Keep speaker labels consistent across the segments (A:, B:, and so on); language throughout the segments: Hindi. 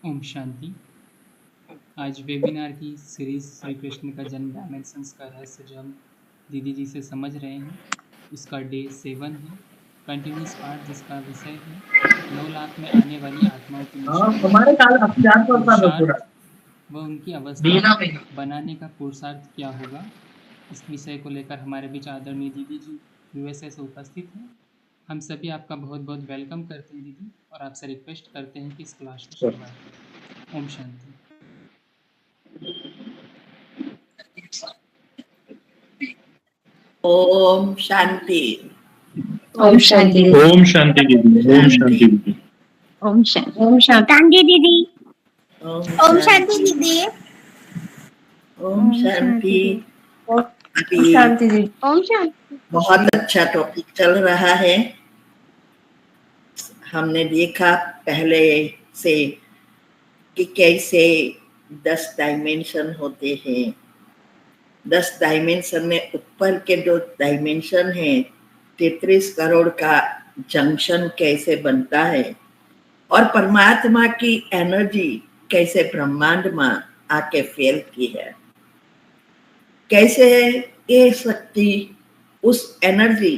A: ओम शांति। आज वेबिनार की सीरीज श्री कृष्ण का जन्म डायमेंशंस का रहस्य जो हम दीदी जी से समझ रहे हैं, उसका डे 7 है। कंटिन्यूस पार्ट जिसका विषय है 9 लाख में आने वाली आत्माओं की पुरुषार्थ व उनकी अवस्था बनाने का पुरुषार्थ क्या होगा। इस विषय को लेकर हमारे बीच आदरणीय दीदी जी यूएसए से उपस्थित हैं। हम सभी आपका बहुत बहुत वेलकम करते हैं दीदी, और आपसे रिक्वेस्ट करते हैं कि इस क्लास को शुरुआत करें। ओम शांति।
B: ओम शांति।
C: ओम शांति।
D: ओम शांति दीदी। ओम शांति दीदी।
C: ओम शांति। ओम शांति दीदी।
B: ओम शांति दीदी। ओम शांति।
C: ओम शांति दीदी। ओम शांति।
B: बहुत अच्छा टॉपिक चल रहा है। हमने देखा पहले से कि कैसे 10 डायमेंशन होते हैं। 10 डायमेंशन में ऊपर के जो डायमेंशन है 33 करोड़ का जंक्शन कैसे बनता है, और परमात्मा की एनर्जी कैसे ब्रह्मांड में आके फेल की है, कैसे ये शक्ति उस एनर्जी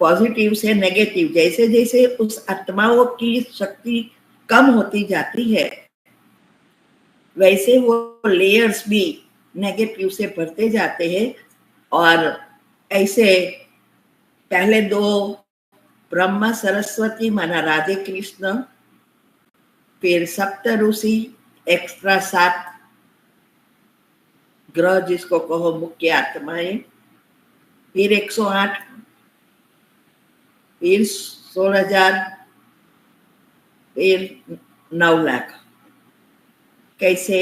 B: पॉजिटिव से नेगेटिव, जैसे जैसे उस आत्माओं की शक्ति कम होती जाती है वैसे वो लेयर्स भी नेगेटिव से बढ़ते जाते हैं। और ऐसे पहले 2 ब्रह्मा सरस्वती माना राधे कृष्ण, फिर सप्त ऋषि, एक्स्ट्रा 7 ग्रह जिसको कहो मुख्य आत्माएं, फिर 108, फिर 16,000, फिर 9 लाख, कैसे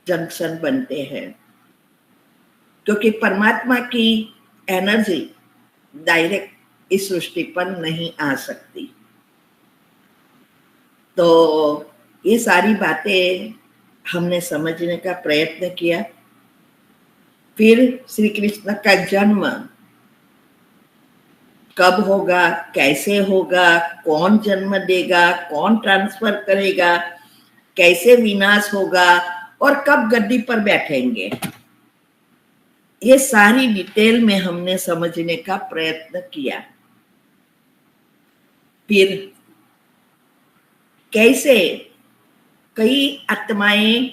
B: जंक्शन बनते हैं। क्योंकि परमात्मा की एनर्जी डायरेक्ट इस सृष्टि पर नहीं आ सकती। तो ये सारी बातें हमने समझने का प्रयत्न किया। फिर श्री कृष्ण का जन्म कब होगा, कैसे होगा, कौन जन्म देगा, कौन ट्रांसफर करेगा, कैसे विनाश होगा और कब गद्दी पर बैठेंगे, ये सारी डिटेल में हमने समझने का प्रयत्न किया। फिर कैसे कई आत्माएं,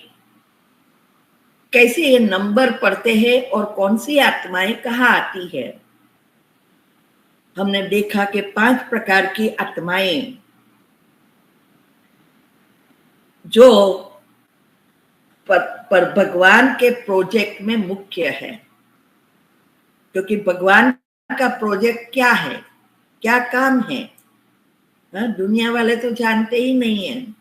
B: कैसे ये नंबर पढ़ते हैं और कौन सी आत्माएं कहाँ आती है। हमने देखा कि 5 प्रकार की आत्माएं जो पर भगवान के प्रोजेक्ट में मुख्य है। क्योंकि भगवान का प्रोजेक्ट क्या है, क्या काम है, दुनिया वाले तो जानते ही नहीं है।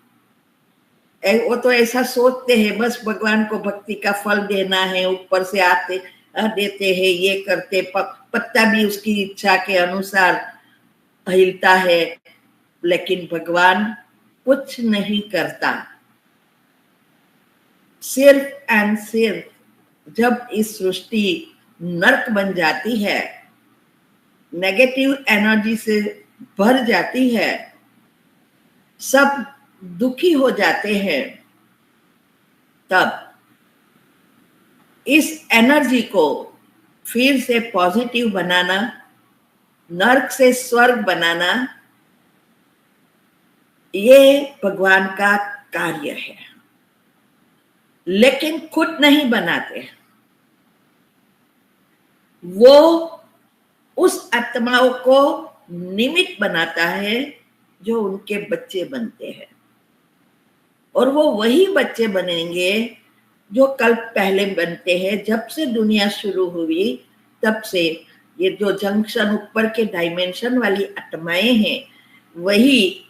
B: वो तो ऐसा सोचते हैं बस भगवान को भक्ति का फल देना है, ऊपर से आते देते हैं, ये करते, पत्ता भी उसकी इच्छा के अनुसार हिलता है, लेकिन भगवान कुछ नहीं करता। सिर्फ एंड सिर्फ जब इस सृष्टि नर्क बन जाती है, नेगेटिव एनर्जी से भर जाती है, सब दुखी हो जाते हैं, तब इस एनर्जी को फिर से पॉजिटिव बनाना, नर्क से स्वर्ग बनाना, ये भगवान का कार्य है। लेकिन खुद नहीं बनाते, वो उस आत्माओं को निमित्त बनाता है जो उनके बच्चे बनते हैं। और वो वही बच्चे बनेंगे जो कल पहले बनते हैं। जब से दुनिया शुरू हुई तब से ये जो जंक्शन ऊपर के डायमेंशन वाली आत्माएं हैं वही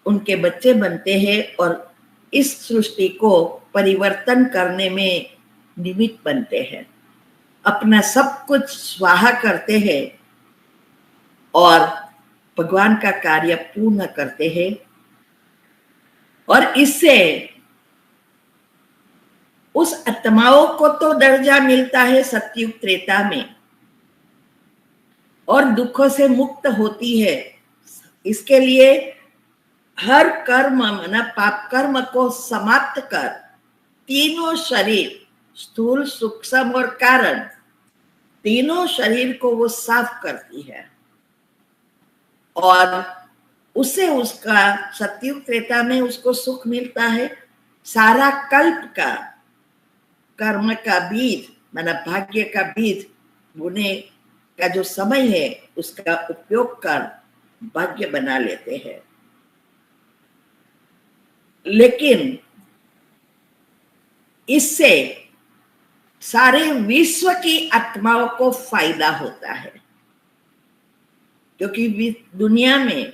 B: उनके बच्चे बनते हैं और इस सृष्टि को परिवर्तन करने में निमित्त बनते हैं, अपना सब कुछ स्वाहा करते हैं और भगवान का कार्य पूर्ण करते हैं। और इससे उस आत्माओं को तो दर्जा मिलता है सतयुग त्रेता में और दुखों से मुक्त होती है। इसके लिए हर कर्म माना पाप कर्म को समाप्त कर तीनों शरीर, स्थूल, सूक्ष्म और कारण, तीनों शरीर को वो साफ करती है और उससे उसका सतयुग त्रेता में उसको सुख मिलता है। सारा कल्प का कर्म का बीज माना भाग्य का बीज बोने का जो समय है उसका उपयोग कर भाग्य बना लेते हैं। लेकिन इससे सारे विश्व की आत्माओं को फायदा होता है, क्योंकि दुनिया में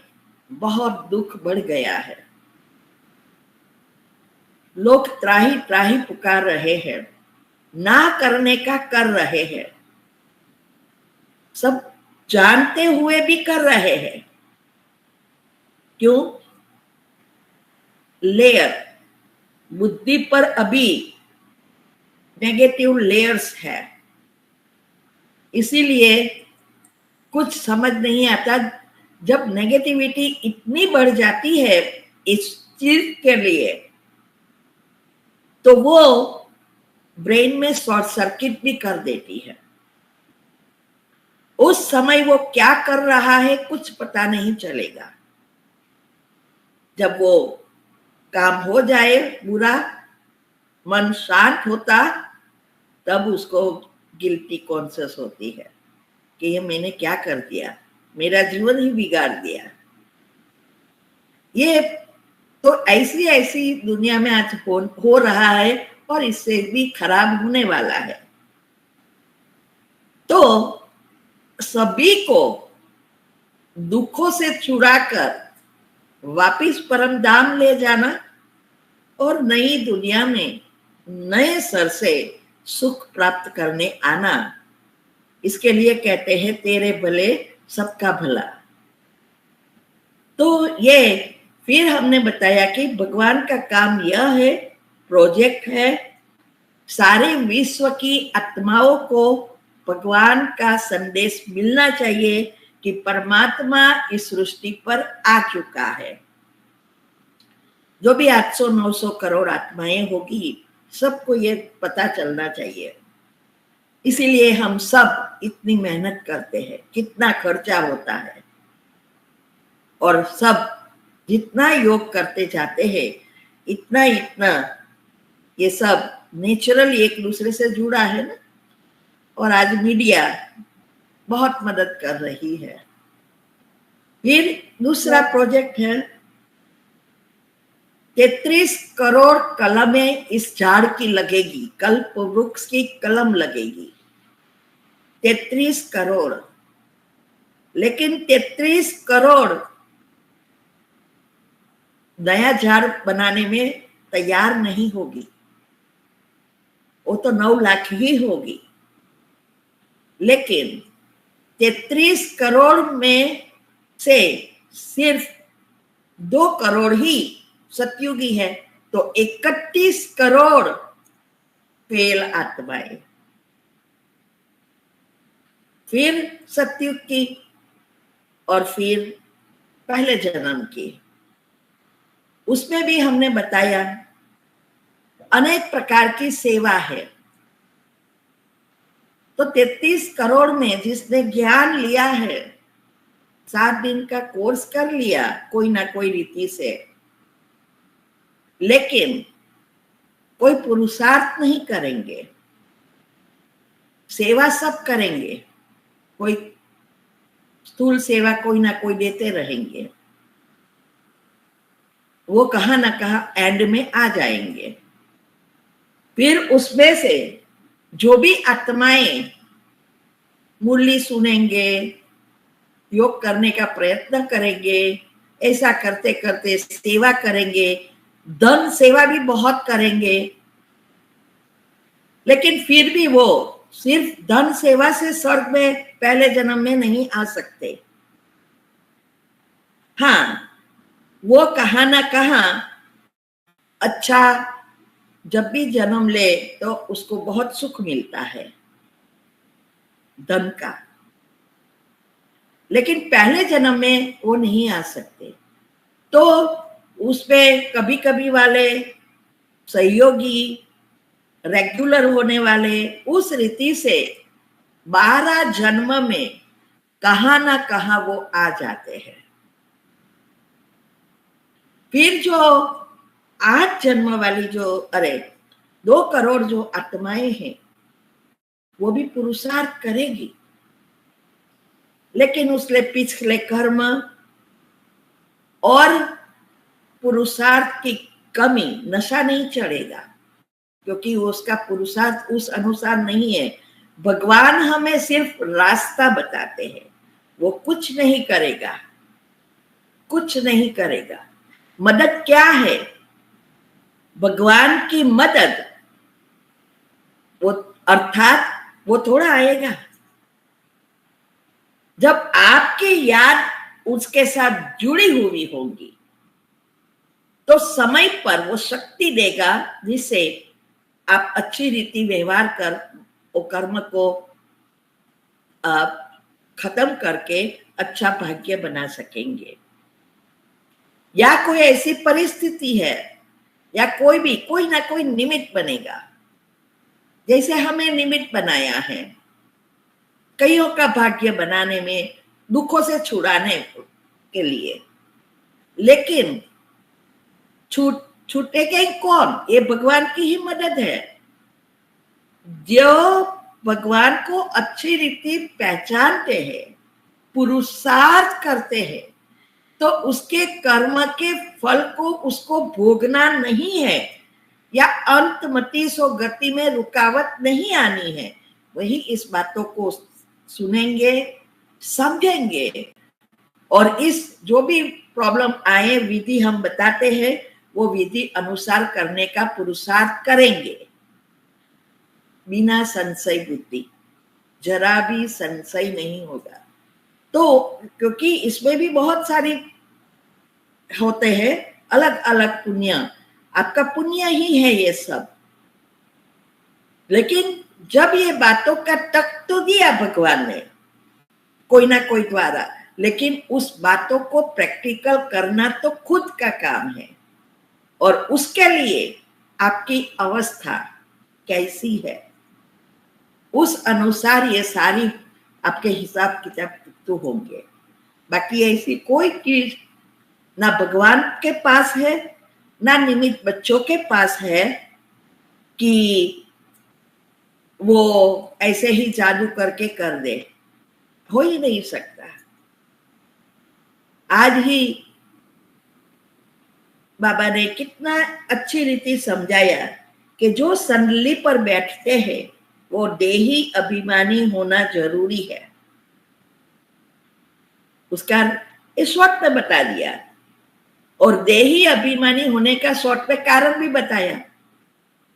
B: बहुत दुख बढ़ गया है। लोग त्राही त्राही पुकार रहे हैं, ना करने का कर रहे हैं, सब जानते हुए भी कर रहे हैं। क्यों? लेयर बुद्धि पर अभी नेगेटिव लेयर्स है, इसीलिए कुछ समझ नहीं आता। जब नेगेटिविटी इतनी बढ़ जाती है इस चीज के लिए, तो वो ब्रेन में शॉर्ट सर्किट भी कर देती है। उस समय वो क्या कर रहा है कुछ पता नहीं चलेगा। जब वो काम हो जाए, बुरा मन शांत होता, तब उसको गिल्टी कॉन्शियस होती है कि ये मैंने क्या कर दिया, मेरा जीवन ही बिगाड़ दिया। ये तो ऐसी ऐसी दुनिया में आज हो रहा है और इससे भी खराब होने वाला है। तो सभी को दुखों से छुड़ाकर वापिस परम धाम ले जाना और नई दुनिया में नए सर से सुख प्राप्त करने आना, इसके लिए कहते हैं तेरे भले सबका भला। तो ये फिर हमने बताया कि भगवान का काम यह है, प्रोजेक्ट है, सारे विश्व की आत्माओं को भगवान का संदेश मिलना चाहिए कि परमात्मा इस सृष्टि पर आ चुका है। जो भी 800-900 करोड़ आत्माएं होगी, सबको ये पता चलना चाहिए। इसीलिए हम सब इतनी मेहनत करते हैं, कितना खर्चा होता है, और सब जितना योग करते जाते हैं इतना इतना ये सब नेचुरल एक दूसरे से जुड़ा है ना। और आज मीडिया बहुत मदद कर रही है। फिर दूसरा प्रोजेक्ट है 33 करोड़ कलमें इस झाड़ की लगेगी, कल्प वृक्ष की कलम लगेगी 33 करोड़। लेकिन 33 करोड़ नया झाड़ बनाने में तैयार नहीं होगी, वो तो 9 लाख ही होगी। लेकिन 33 करोड़ में से सिर्फ 2 करोड़ ही सतयुगी है, तो 31 करोड़ फेल आत्माएं फिर सतयुग की और फिर पहले जन्म की। उसमें भी हमने बताया अनेक प्रकार की सेवा है। तो 33 करोड़ में जिसने ज्ञान लिया है, 7 दिन का कोर्स कर लिया कोई ना कोई रीति से, लेकिन कोई पुरुषार्थ नहीं करेंगे, सेवा सब करेंगे, कोई स्थूल सेवा कोई ना कोई देते रहेंगे, वो कहाँ ना कहाँ एंड में आ जाएंगे। फिर उसमें से जो भी आत्माएं मुरली सुनेंगे, योग करने का प्रयत्न करेंगे, ऐसा करते करते सेवा करेंगे, धन सेवा भी बहुत करेंगे, लेकिन फिर भी वो सिर्फ धन सेवा से स्वर्ग में पहले जन्म में नहीं आ सकते। हाँ, वो कहाँ ना कहाँ अच्छा जब भी जन्म ले तो उसको बहुत सुख मिलता है धन का, लेकिन पहले जन्म में वो नहीं आ सकते। तो उसमें कभी कभी वाले सहयोगी रेगुलर होने वाले उस रीति से 12 जन्म में कहां ना कहां वो आ जाते हैं। फिर जो 8 जन्म वाली जो 2 करोड़ जो आत्माएं हैं वो भी पुरुषार्थ करेगी, लेकिन उसके पिछले कर्म और पुरुषार्थ की कमी नशा नहीं चढ़ेगा, क्योंकि उसका पुरुषार्थ उस अनुसार नहीं है। भगवान हमें सिर्फ रास्ता बताते हैं, वो कुछ नहीं करेगा, कुछ नहीं करेगा। मदद क्या है? भगवान की मदद वो अर्थात वो थोड़ा आएगा जब आपकी याद उसके साथ जुड़ी हुई होगी, तो समय पर वो शक्ति देगा जिससे आप अच्छी रीति व्यवहार कर वो कर्म को खत्म करके अच्छा भाग्य बना सकेंगे। या कोई ऐसी परिस्थिति है या कोई ना कोई निमित्त बनेगा, जैसे हमें निमित्त बनाया है कईयों का भाग्य बनाने में, दुखों से छुड़ाने के लिए। लेकिन छूटेगा कौन? ये भगवान की ही मदद है। जो भगवान को अच्छी रीति पहचानते हैं, पुरुषार्थ करते हैं, तो उसके कर्म के फल को उसको भोगना नहीं है या अंतमति सो गति में रुकावट नहीं आनी है। वही इस बातों को सुनेंगे, समझेंगे, और इस जो भी प्रॉब्लम आए विधि हम बताते हैं वो विधि अनुसार करने का पुरुषार्थ करेंगे, बिना संशय बुद्धि, जरा भी संशय नहीं होगा। तो क्योंकि इसमें भी बहुत सारी होते हैं अलग अलग पुण्य, आपका पुण्य ही है ये सब। लेकिन जब ये बातों का तक तो दिया भगवान ने कोई ना कोई द्वारा, लेकिन उस बातों को प्रैक्टिकल करना तो खुद का काम है, और उसके लिए आपकी अवस्था कैसी है उस अनुसार ये सारी आपके हिसाब किताब तो होंगे। बाकी ऐसी कोई चीज ना भगवान के पास है ना निमित्त बच्चों के पास है कि वो ऐसे ही जादू करके कर दे, हो ही नहीं सकता। आज ही बाबा ने कितना अच्छी रीति समझाया कि जो संदली पर बैठते हैं वो देही अभिमानी होना जरूरी है। उसका इस वक्त में बता दिया, और देही अभिमानी होने का शॉर्ट में कारण भी बताया,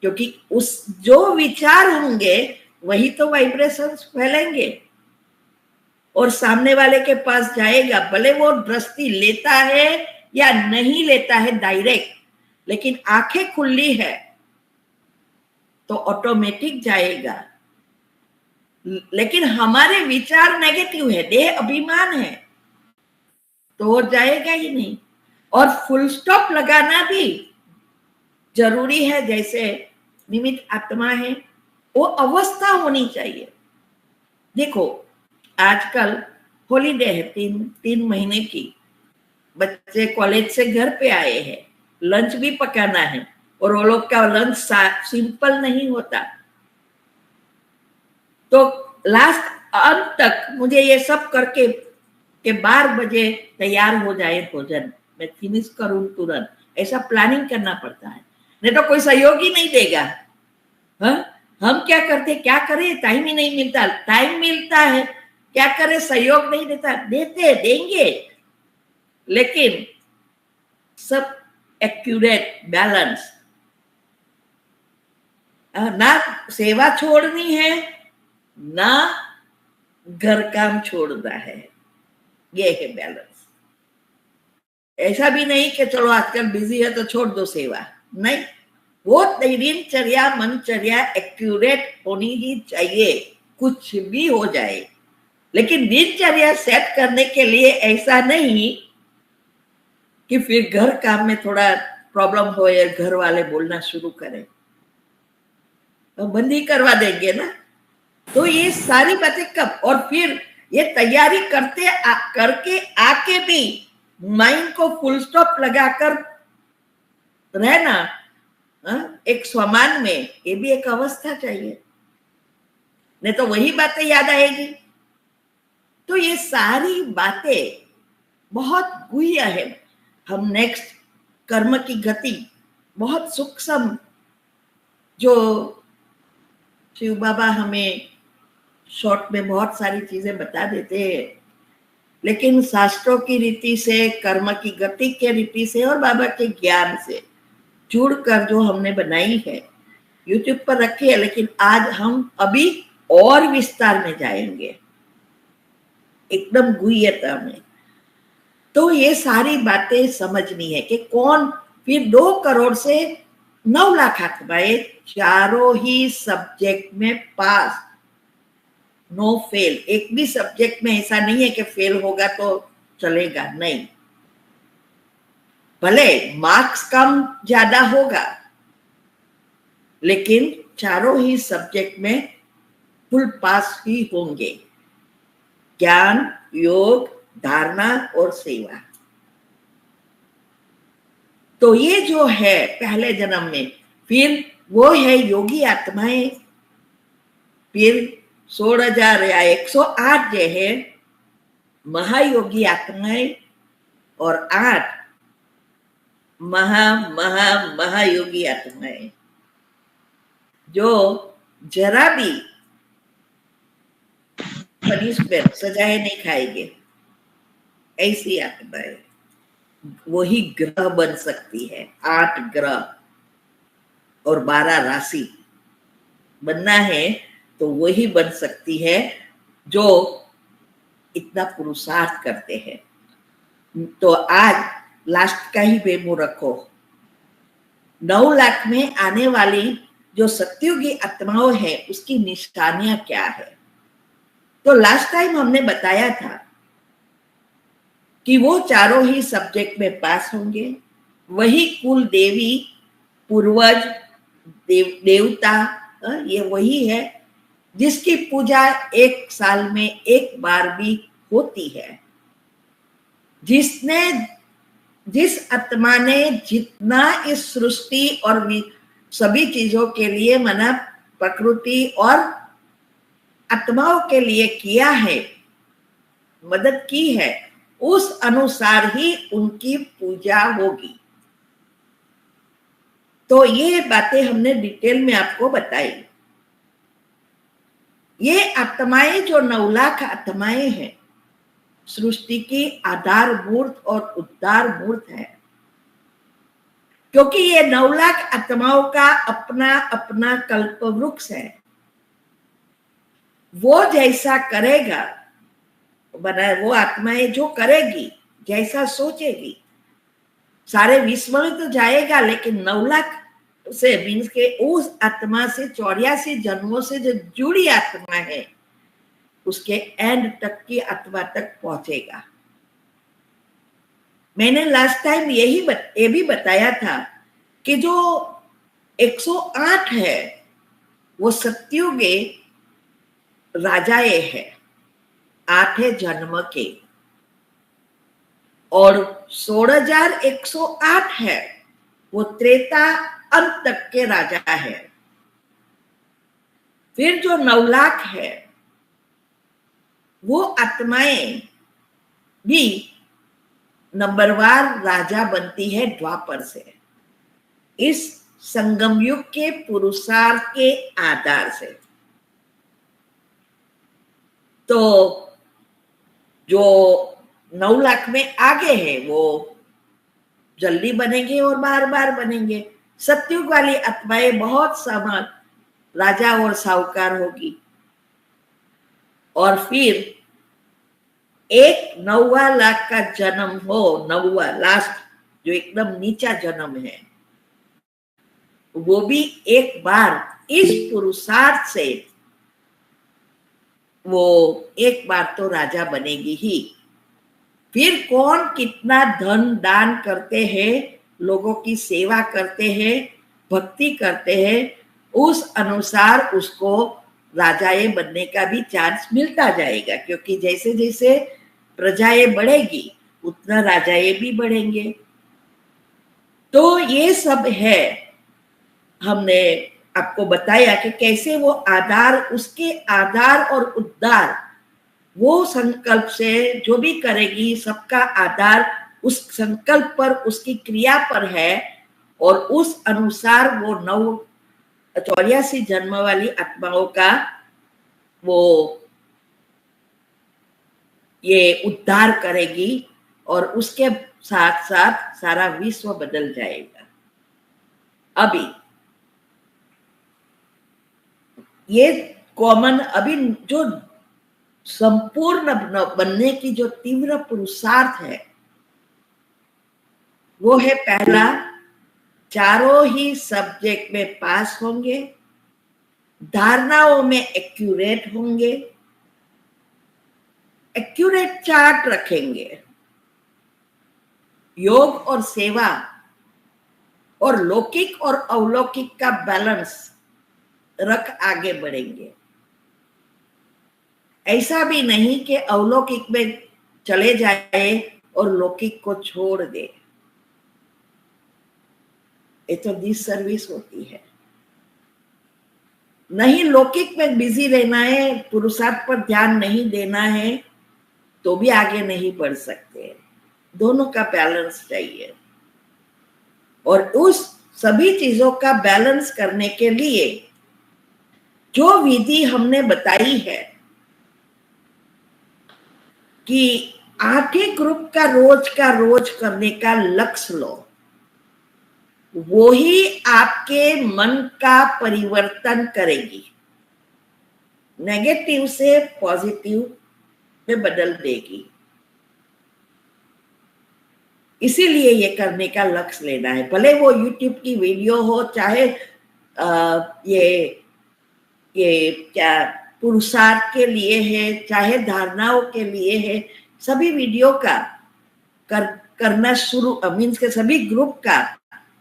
B: क्योंकि उस जो विचार होंगे वही तो वाइब्रेशंस फैलेंगे और सामने वाले के पास जाएगा, भले वो दृष्टि लेता है या नहीं लेता है डायरेक्ट, लेकिन आंखें खुली है तो ऑटोमेटिक जाएगा। लेकिन हमारे विचार नेगेटिव है, देह अभिमान है, तो जाएगा ही नहीं। और फुल स्टॉप लगाना भी जरूरी है। जैसे निमित्त आत्मा है, वो अवस्था होनी चाहिए। देखो आजकल हॉलीडे है, 3 महीने की, बच्चे कॉलेज से घर पे आए हैं, लंच भी पकाना है, और वो लोग का लंच सिंपल नहीं होता। तो लास्ट अंत तक मुझे ये सब करके के 12 बजे तैयार हो जाए भोजन, मैं फिनिश करूं तुरंत, ऐसा प्लानिंग करना पड़ता है, नहीं तो कोई सहयोग ही नहीं देगा। हम क्या करते, क्या करें, टाइम ही नहीं मिलता। टाइम मिलता है, क्या करें, सहयोग नहीं देता, देंगे, लेकिन सब एक्यूरेट बैलेंस, ना सेवा छोड़नी है ना घर काम छोड़ना है, ये है बैलेंस। ऐसा भी नहीं कि चलो आजकल बिजी है तो छोड़ दो सेवा, नहीं, वो दिनचर्या मनचर्या एक्यूरेट होनी ही चाहिए, कुछ भी हो जाए। लेकिन दिनचर्या सेट करने के लिए ऐसा नहीं कि फिर घर काम में थोड़ा प्रॉब्लम हो या घर वाले बोलना शुरू करें तो बंद ही करवा देंगे ना। तो ये सारी बातें कब, और फिर ये तैयारी करके आके भी माइंड को फुल स्टॉप लगाकर रहना एक स्वमान में, ये भी एक अवस्था चाहिए, नहीं तो वही बातें याद आएगी। तो ये सारी बातें बहुत गुह्य है। हम नेक्स्ट कर्म की गति बहुत सूक्ष्म, जो शिव बाबा हमें शॉर्ट में बहुत सारी चीजें बता देते हैं, लेकिन शास्त्रों की रीति से, कर्म की गति के रीति से और बाबा के ज्ञान से जुड़कर जो हमने बनाई है, यूट्यूब पर रखी है, लेकिन आज हम अभी और विस्तार में जाएंगे, एकदम गुह्यता में। तो ये सारी बातें समझनी है कि कौन फिर 2 करोड़ से 9 लाख आत्माएं चारों ही सब्जेक्ट में पास, नो फेल। एक भी सब्जेक्ट में ऐसा नहीं है कि फेल होगा तो चलेगा, नहीं। भले मार्क्स कम ज्यादा होगा, लेकिन चारों ही सब्जेक्ट में फुल पास ही होंगे, ज्ञान, योग, धारणा और सेवा। तो ये जो है पहले जन्म में, फिर वो है योगी आत्माएं, फिर 16,000 या 108 जो है महायोगी आत्माएं, और 8 महायोगी आत्माएं जो जरा भी पनिशमेंट, सजाएं नहीं खाएंगे, ऐसी आत्माएं। वही ग्रह बन सकती है, 8 ग्रह और 12 राशि बनना है तो वही बन सकती है जो इतना पुरुषार्थ करते हैं। तो आज लास्ट का ही मेमो रखो, 9 लाख में आने वाली जो सत्युगी आत्माओं है उसकी निशानियां क्या है। तो लास्ट टाइम हमने बताया था कि वो चारों ही सब्जेक्ट में पास होंगे, वही कुल देवी, पूर्वज, देवता, ये वही है जिसकी पूजा 1 साल में 1 बार भी होती है। जिस आत्मा ने जितना इस सृष्टि और सभी चीजों के लिए, माना प्रकृति और आत्माओं के लिए किया है, मदद की है, उस अनुसार ही उनकी पूजा होगी। तो ये बातें हमने डिटेल में आपको बताई। ये आत्माएं जो 9 लाख आत्माएं हैं, सृष्टि की आधारभूत और उद्धारभूत है, क्योंकि ये 9 लाख आत्माओं का अपना अपना कल्प वृक्ष है। वो जैसा करेगा, बना वो आत्माएं जो करेगी, जैसा सोचेगी, सारे विश्व में तो जाएगा, लेकिन 9 लाख से मीन्स के उस आत्मा से 84 जन्मों से जो जुड़ी आत्मा है, उसके एंड तक की आत्मा तक पहुंचेगा। मैंने लास्ट टाइम ये भी बताया था कि जो 108 है वो सत्युगे राजाए है, 8 जन्म के, और 16,108 है वो त्रेता अंत तक के राजा है। फिर जो 9 लाख है वो आत्माएं भी नंबरवार राजा बनती है द्वापर से, इस संगम युग के पुरुषार्थ के आधार से। तो जो 9 लाख में आगे है वो जल्दी बनेंगे और बार बार बनेंगे। सत्युग वाली आत्माएं बहुत समान राजा और साहूकार होगी, और फिर 9वां लाख का जन्म हो, 9वां लास्ट जो एकदम नीचा जन्म है, वो भी एक बार इस पुरुषार्थ से वो एक बार तो राजा बनेगी ही। फिर कौन कितना धन दान करते हैं, लोगों की सेवा करते हैं, भक्ति करते हैं, उस अनुसार उसको राजाएं बनने का भी चांस मिलता जाएगा। क्योंकि जैसे जैसे प्रजाएं बढ़ेगी उतना राजाएं भी बढ़ेंगे। तो ये सब है, हमने आपको बताया कि कैसे वो आधार, उसके आधार और उद्धार, वो संकल्प से जो भी करेगी सबका आधार उस संकल्प पर, उसकी क्रिया पर है, और उस अनुसार वो 84 जन्म वाली आत्माओं का वो ये उद्धार करेगी, और उसके साथ साथ सारा विश्व बदल जाएगा। अभी ये कॉमन, अभी जो संपूर्ण बनने की जो तीव्र पुरुषार्थ है वो है, पहला, चारों ही सब्जेक्ट में पास होंगे, धारणाओं में एक्यूरेट होंगे, एक्यूरेट चार्ट रखेंगे, योग और सेवा और लौकिक और अलौकिक का बैलेंस रख आगे बढ़ेंगे। ऐसा भी नहीं कि अलौकिक में चले जाए और लौकिक को छोड़ दे, ये तो डिसर्विस होती है। नहीं, लौकिक में बिजी रहना है, पुरुषार्थ पर ध्यान नहीं देना है, तो भी आगे नहीं बढ़ सकते। दोनों का बैलेंस चाहिए, और उस सभी चीजों का बैलेंस करने के लिए जो विधि हमने बताई है कि 8 ग्रुप का रोज करने का लक्ष्य लो, वो ही आपके मन का परिवर्तन करेगी, नेगेटिव से पॉजिटिव में बदल देगी। इसीलिए ये करने का लक्ष्य लेना है, भले वो यूट्यूब की वीडियो हो, चाहे ये क्या पुरुषार्थ के लिए है, चाहे धारणाओं के लिए है, सभी वीडियो का करना शुरू, मीन्स के सभी ग्रुप का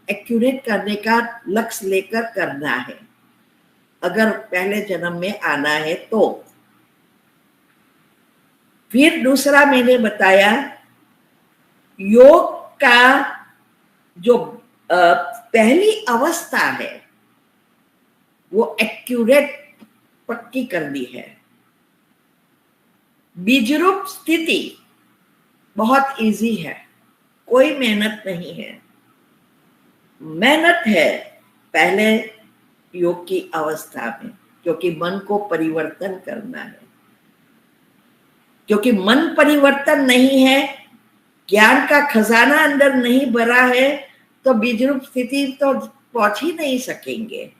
B: एक्यूरेट करने का लक्ष्य लेकर करना है, अगर पहले जन्म में आना है तो। फिर दूसरा मैंने बताया, योग का जो पहली अवस्था है वो एक्यूरेट पक्की करनी है। बीजरूप स्थिति बहुत इजी है, कोई मेहनत नहीं है। मेहनत है पहले योग की अवस्था में, क्योंकि मन को परिवर्तन करना है। क्योंकि मन परिवर्तन नहीं है, ज्ञान का खजाना अंदर नहीं भरा है, तो बीजरूप स्थिति तो पहुंच ही नहीं सकेंगे।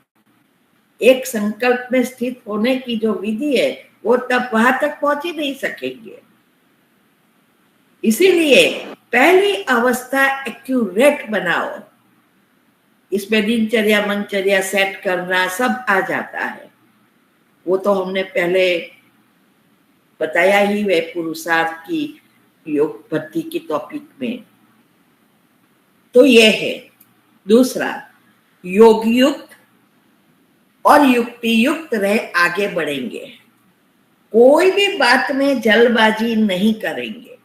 B: एक संकल्प में स्थित होने की जो विधि है वो तब वहां तक पहुंच ही नहीं सकेंगे। इसीलिए पहली अवस्था एक्यूरेट बनाओ, इसमें दिनचर्या मनचर्या सेट करना सब आ जाता है, वो तो हमने पहले बताया ही वे पुरुषार्थ की योग भक्ति की टॉपिक में। तो ये है दूसरा, योग युक्त और युक्ति युक्त रह आगे बढ़ेंगे, कोई भी बात में जल्दबाजी नहीं करेंगे,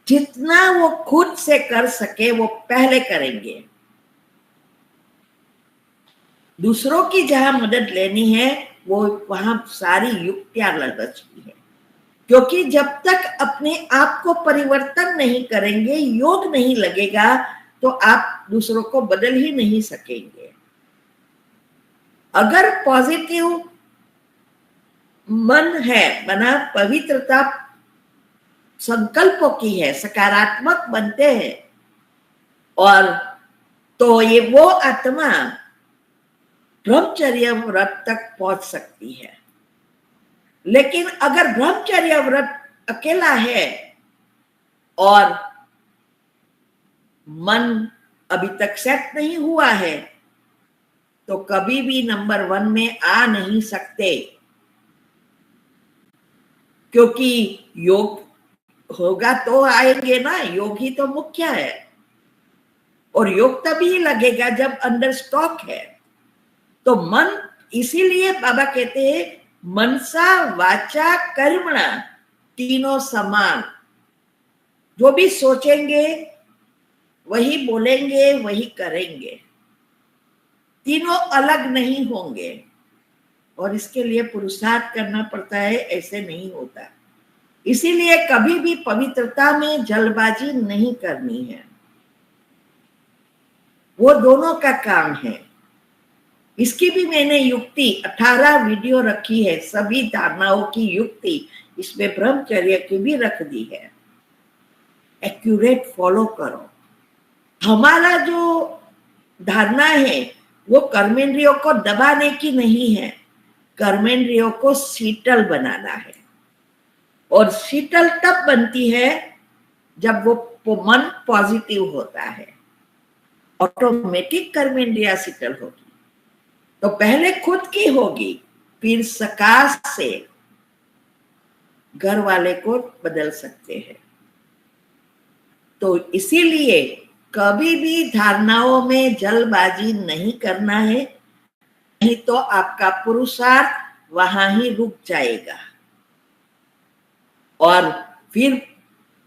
B: जितना वो खुद से कर सके वो पहले करेंगे। दूसरों की जहां मदद लेनी है वो वहां सारी युक्तियां रचनी है, क्योंकि जब तक अपने आप को परिवर्तन नहीं करेंगे, योग नहीं लगेगा, तो आप दूसरों को बदल ही नहीं सकेंगे। अगर पॉजिटिव मन है, बना पवित्रता संकल्पों की है, सकारात्मक बनते हैं, और तो ये वो आत्मा ब्रह्मचर्य व्रत तक पहुंच सकती है। लेकिन अगर ब्रह्मचर्य व्रत अकेला है और मन अभी तक सेट नहीं हुआ है, तो कभी भी नंबर 1 में आ नहीं सकते, क्योंकि योग होगा तो आएंगे ना, योग ही तो मुख्य है। और योग तभी लगेगा जब अंदर स्टॉक है। तो मन, इसीलिए बाबा कहते हैं मनसा वाचा कर्मणा तीनों समान। जो भी सोचेंगे वही बोलेंगे वही करेंगे, तीनों अलग नहीं होंगे। और इसके लिए पुरुषार्थ करना पड़ता है, ऐसे नहीं होता। इसीलिए कभी भी पवित्रता में जल्दबाजी नहीं करनी है, वो दोनों का काम है। इसकी भी मैंने युक्ति 18 वीडियो रखी है, सभी धारणाओं की युक्ति इसमें ब्रह्मचर्य की भी रख दी है। एक्यूरेट फॉलो करो। हमारा जो धारणा है वो कर्मेंद्रियों को दबाने की नहीं है, कर्मेंद्रियों को शीतल बनाना है। और शीतल तब बनती है जब वो मन पॉजिटिव होता है, ऑटोमेटिक कर्मेंद्रिया शीतल होगी। तो पहले खुद की होगी, फिर सकाश से घर वाले को बदल सकते हैं। तो इसीलिए कभी भी धारणाओं में जल्दबाजी नहीं करना है, नहीं तो आपका पुरुषार्थ वहां ही रुक जाएगा। और फिर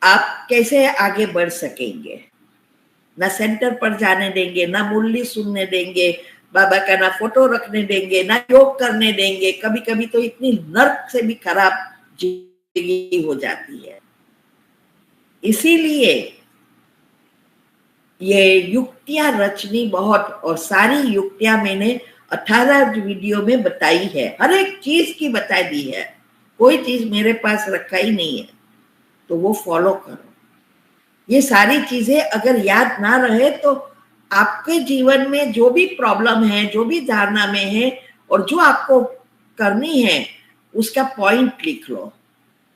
B: आप कैसे आगे बढ़ सकेंगे? ना सेंटर पर जाने देंगे, ना मुरली सुनने देंगे बाबा का, ना फोटो रखने देंगे, ना योग करने देंगे। कभी कभी तो इतनी नर्क से भी खराब जिंदगी हो जाती है। इसीलिए ये युक्तियां रचनी बहुत, और सारी युक्तियां मैंने 18 वीडियो में बताई है, हर एक चीज की बता दी है, कोई चीज मेरे पास रखा ही नहीं है। तो वो फॉलो करो। ये सारी चीजें अगर याद ना रहे तो आपके जीवन में जो भी प्रॉब्लम है, जो भी धारणा में है और जो आपको करनी है, उसका पॉइंट लिख लो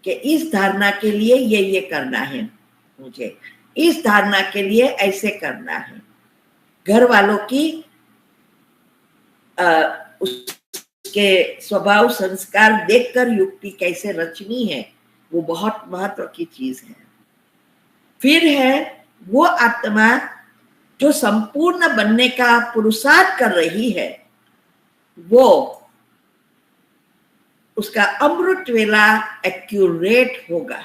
B: कि इस धारणा के लिए ये करना है, मुझे इस धारणा के लिए ऐसे करना है। घर वालों की उसके स्वभाव संस्कार देखकर युक्ति कैसे रचनी है, वो बहुत महत्व की चीज है। फिर है वो आत्मा जो संपूर्ण बनने का पुरुषार्थ कर रही है, वो उसका अमृत वेला एक्यूरेट होगा।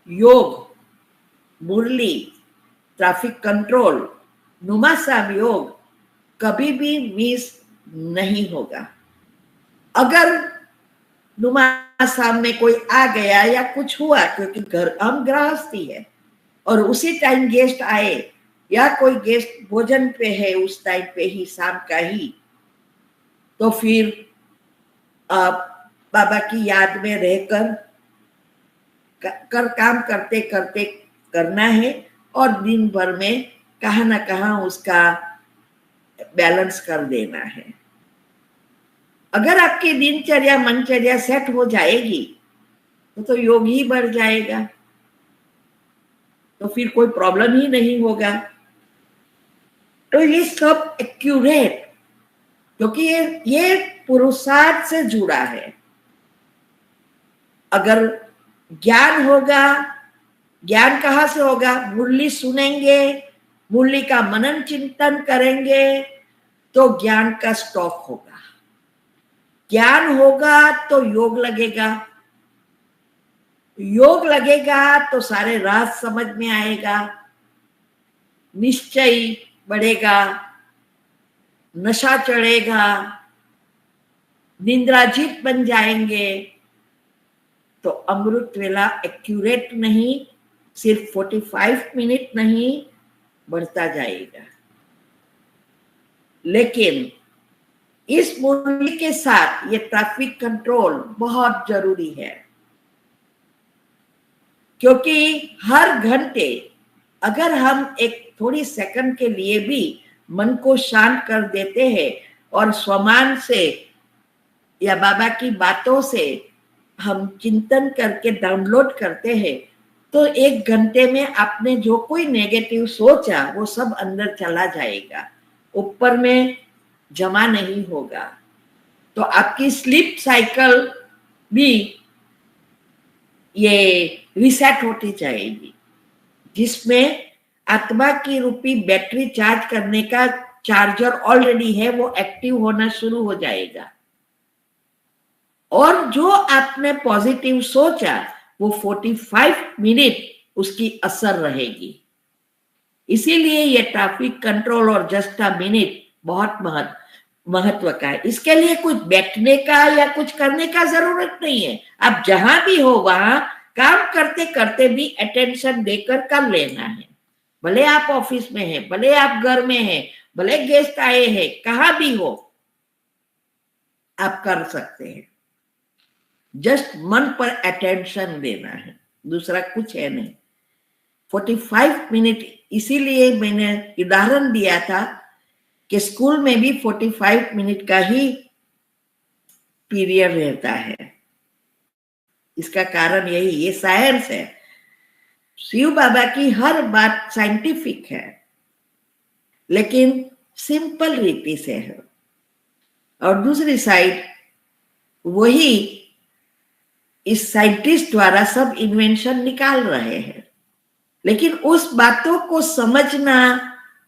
B: योग, मुरली, ट्रैफिक कंट्रोल, नुमासाम योग कभी भी मिस नहीं होगा। अगर नुमासाम में कोई आ गया या कुछ हुआ, क्योंकि घर हम गृहस्थी है और उसी टाइम गेस्ट आए, या कोई गेस्ट भोजन पे है उस टाइम पे ही, शाम का ही, तो फिर बाबा की याद में रहकर काम करते करते करना है, और दिन भर में कहाँ ना कहाँ उसका बैलेंस कर देना है। अगर आपकी दिनचर्या मनचर्या सेट हो जाएगी तो योग ही बढ़ जाएगा, तो फिर कोई प्रॉब्लम ही नहीं होगा। तो ये सब एक्यूरेट, क्योंकि ये पुरुषार्थ से जुड़ा है। अगर ज्ञान होगा, ज्ञान कहाँ से होगा? मुरली सुनेंगे, मुरली का मनन चिंतन करेंगे तो ज्ञान का स्टॉक होगा। ज्ञान होगा तो योग लगेगा, योग लगेगा तो सारे राज समझ में आएगा, निश्चय बढ़ेगा, नशा चढ़ेगा, निंद्राजीत बन जाएंगे। तो अमृत वेला एक्यूरेट नहीं, सिर्फ 45 मिनट नहीं, बढ़ता जाएगा। लेकिन इस मुरली के साथ ये ट्रैफिक कंट्रोल बहुत जरूरी है, क्योंकि हर घंटे अगर हम एक थोड़ी सेकंड के लिए भी मन को शांत कर देते हैं और स्वमान से या बाबा की बातों से हम चिंतन करके डाउनलोड करते हैं, तो 1 घंटे में आपने जो कोई नेगेटिव सोचा वो सब अंदर चला जाएगा, ऊपर में जमा नहीं होगा। तो आपकी स्लीप साइकिल भी ये रिसेट होती जाएगी, जिसमें आत्मा की रूपी बैटरी चार्ज करने का चार्जर ऑलरेडी है, वो एक्टिव होना शुरू हो जाएगा। और जो आपने पॉजिटिव सोचा वो 45 मिनट उसकी असर रहेगी। इसीलिए ये ट्रैफिक कंट्रोल और जस्ट अ मिनट बहुत महत्व का है। इसके लिए कुछ बैठने का या कुछ करने का जरूरत नहीं है। आप जहां भी हो वहां काम करते करते भी अटेंशन देकर कर लेना है। भले आप ऑफिस में हैं, भले आप घर में हैं, भले गेस्ट आए हैं, कहां भी हो आप कर सकते हैं। जस्ट मन पर अटेंशन देना है, दूसरा कुछ है नहीं। 45 मिनट, इसीलिए मैंने उदाहरण दिया था कि स्कूल में भी 45 मिनट का ही पीरियड रहता है। इसका कारण यही, ये साइंस है। शिव बाबा की हर बात साइंटिफिक है, लेकिन सिंपल रीति से है। और दूसरी साइड वही इस साइंटिस्ट द्वारा सब इन्वेंशन निकाल रहे हैं, लेकिन उस बातों को समझना,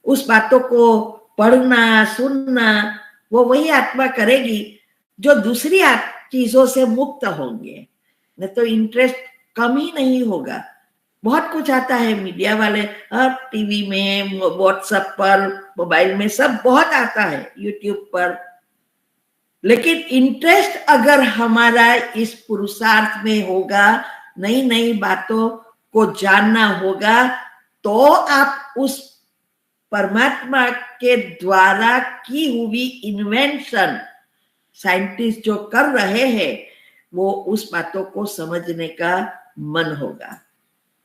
B: उस बातों को पढ़ना, सुनना, वो वही आत्मा करेगी जो दूसरी चीजों से मुक्त होंगे। नहीं तो इंटरेस्ट कम ही नहीं होगा। बहुत कुछ आता है मीडिया वाले, टीवी में, व्हाट्सएप पर, मोबाइल में, सब बहुत आता है, यूट्यूब पर। लेकिन इंटरेस्ट अगर हमारा इस पुरुषार्थ में होगा, नई नई बातों को जानना होगा, तो आप उस परमात्मा के द्वारा की हुई इन्वेंशन साइंटिस्ट जो कर रहे हैं, वो उस बातों को समझने का मन होगा।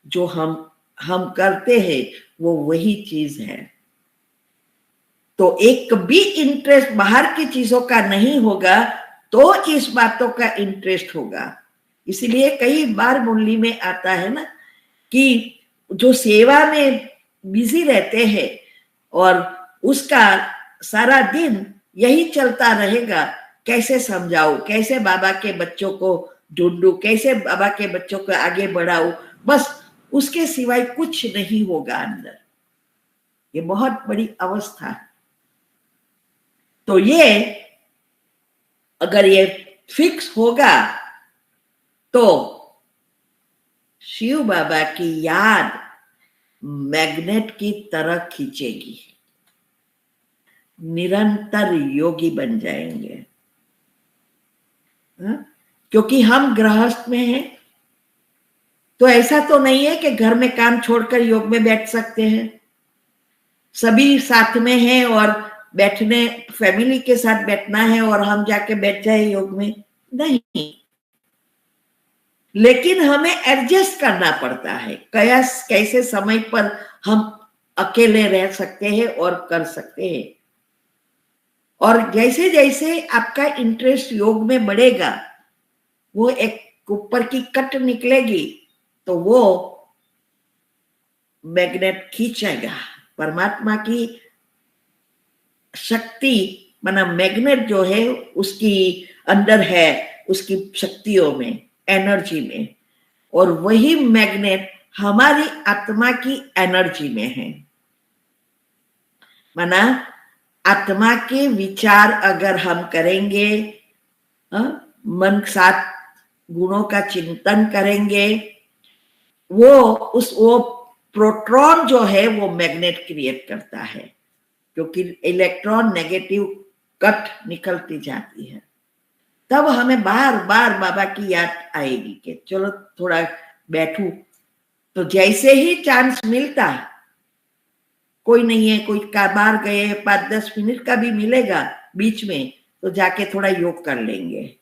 B: जो हम करते हैं वो वही चीज है। तो एक भी इंटरेस्ट बाहर की चीजों का नहीं होगा तो इस बातों का इंटरेस्ट होगा। इसलिए कई बार मुरली में आता है ना कि जो सेवा में बिजी रहते हैं और उसका सारा दिन यही चलता रहेगा, कैसे समझाऊं, कैसे बाबा के बच्चों को ढूंढूं, कैसे बाबा के बच्चों को आगे बढ़ाऊं, बस उसके सिवाय कुछ नहीं होगा अंदर। ये बहुत बड़ी अवस्था है। तो ये अगर ये फिक्स होगा तो शिव बाबा की याद मैग्नेट की तरह खींचेगी, निरंतर योगी बन जाएंगे। क्योंकि हम गृहस्थ में हैं, तो ऐसा तो नहीं है कि घर में काम छोड़कर योग में बैठ सकते हैं। सभी साथ में हैं और बैठने, फैमिली के साथ बैठना है और हम जाके बैठ जाए योग में, नहीं। लेकिन हमें एडजस्ट करना पड़ता है, कैसे समय पर हम अकेले रह सकते हैं और कर सकते हैं। और जैसे जैसे आपका इंटरेस्ट योग में बढ़ेगा, वो एक ऊपर की कट निकलेगी तो वो मैग्नेट खींचेगा। परमात्मा की शक्ति माना मैग्नेट जो है उसकी अंदर है, उसकी शक्तियों में, एनर्जी में, और वही मैग्नेट हमारी आत्मा की एनर्जी में है। माना आत्मा के विचार अगर हम करेंगे, मन के साथ गुणों का चिंतन करेंगे, वो प्रोटॉन जो है वो मैग्नेट क्रिएट करता है, क्योंकि इलेक्ट्रॉन नेगेटिव कट निकलती जाती है। तब हमें बार बार बाबा की याद आएगी कि चलो थोड़ा बैठूं। तो जैसे ही चांस मिलता, कोई नहीं है, कोई बाहर गए, 5-10 मिनट का भी मिलेगा बीच में, तो जाके थोड़ा योग कर लेंगे।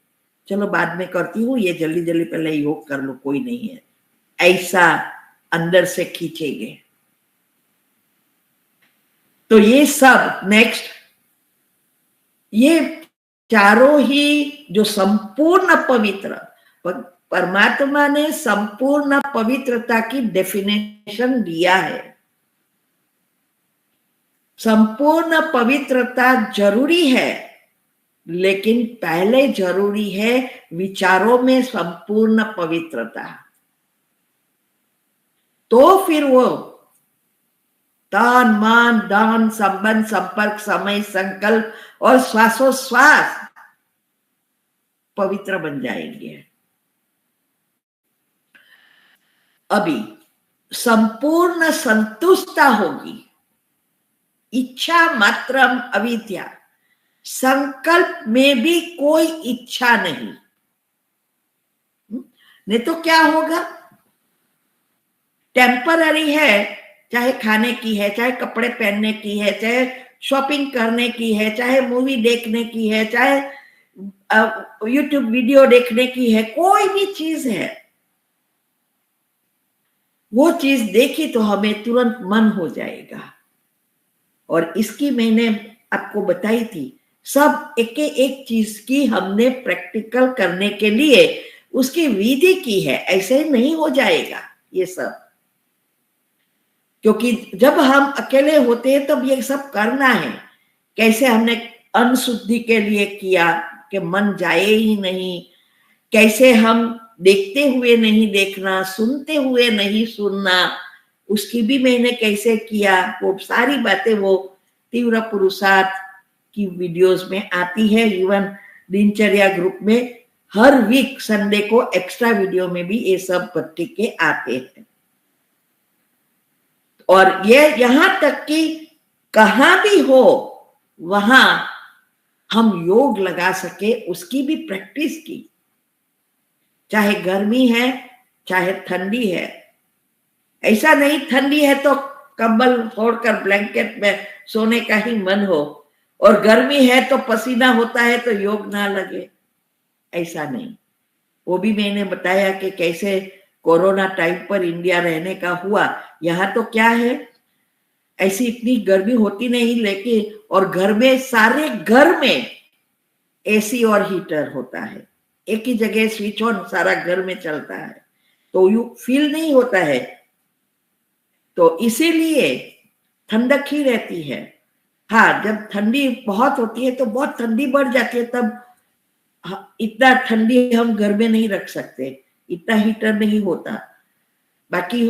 B: चलो बाद में करती हूँ, ये जल्दी जल्दी पहले योग कर लो, कोई नहीं है, ऐसा अंदर से खींचेंगे। तो ये सब नेक्स्ट, ये चारों ही जो संपूर्ण पवित्र, परमात्मा ने संपूर्ण पवित्रता की डेफिनेशन दिया है। संपूर्ण पवित्रता जरूरी है, लेकिन पहले जरूरी है विचारों में संपूर्ण पवित्रता। तो फिर वो तन मन धन संबंध संपर्क समय संकल्प और श्वासोश्वास पवित्र बन जाएंगे। अभी संपूर्ण संतुष्टता होगी, इच्छा मात्रम अविद्या, संकल्प में भी कोई इच्छा नहीं। नहीं तो क्या होगा, टेम्पररी है, चाहे खाने की है, चाहे कपड़े पहनने की है, चाहे शॉपिंग करने की है, चाहे मूवी देखने की है, चाहे यूट्यूब वीडियो देखने की है, कोई भी चीज है, वो चीज देखी तो हमें तुरंत मन हो जाएगा। और इसकी मैंने आपको बताई थी, सब एक चीज की हमने प्रैक्टिकल करने के लिए उसकी विधि की है, ऐसे नहीं हो जाएगा ये सब। क्योंकि जब हम अकेले होते हैं तब ये सब करना है। कैसे हमने अन्न शुद्धि के लिए किया कि मन जाए ही नहीं, कैसे हम देखते हुए नहीं देखना, सुनते हुए नहीं सुनना, उसकी भी मैंने कैसे किया, वो सारी बातें वो तीव्र पुरुषार्थ की वीडियोस में आती है। इवन दिनचर्या ग्रुप में हर वीक संडे को एक्स्ट्रा वीडियो में भी ये सब बत्ती के आते हैं। और ये यहां तक कि कहां भी हो वहां हम योग लगा सके उसकी भी प्रैक्टिस की। चाहे गर्मी है चाहे ठंडी है, ऐसा नहीं ठंडी है तो कंबल फोड़कर ब्लैंकेट में सोने का ही मन हो, और गर्मी है तो पसीना होता है तो योग ना लगे, ऐसा नहीं। वो भी मैंने बताया कि कैसे कोरोना टाइम पर इंडिया रहने का हुआ। यहाँ तो क्या है, ऐसी इतनी गर्मी होती नहीं, लेकिन और घर में सारे घर में एसी और हीटर होता है, एक ही जगह स्विच ऑन सारा घर में चलता है, तो यू फील नहीं होता है, तो इसीलिए ठंडक ही रहती है। हाँ, जब ठंडी बहुत होती है तो बहुत ठंडी बढ़ जाती है, तब इतना ठंडी हम घर में नहीं रख सकते, इतना हीटर नहीं होता, बाकी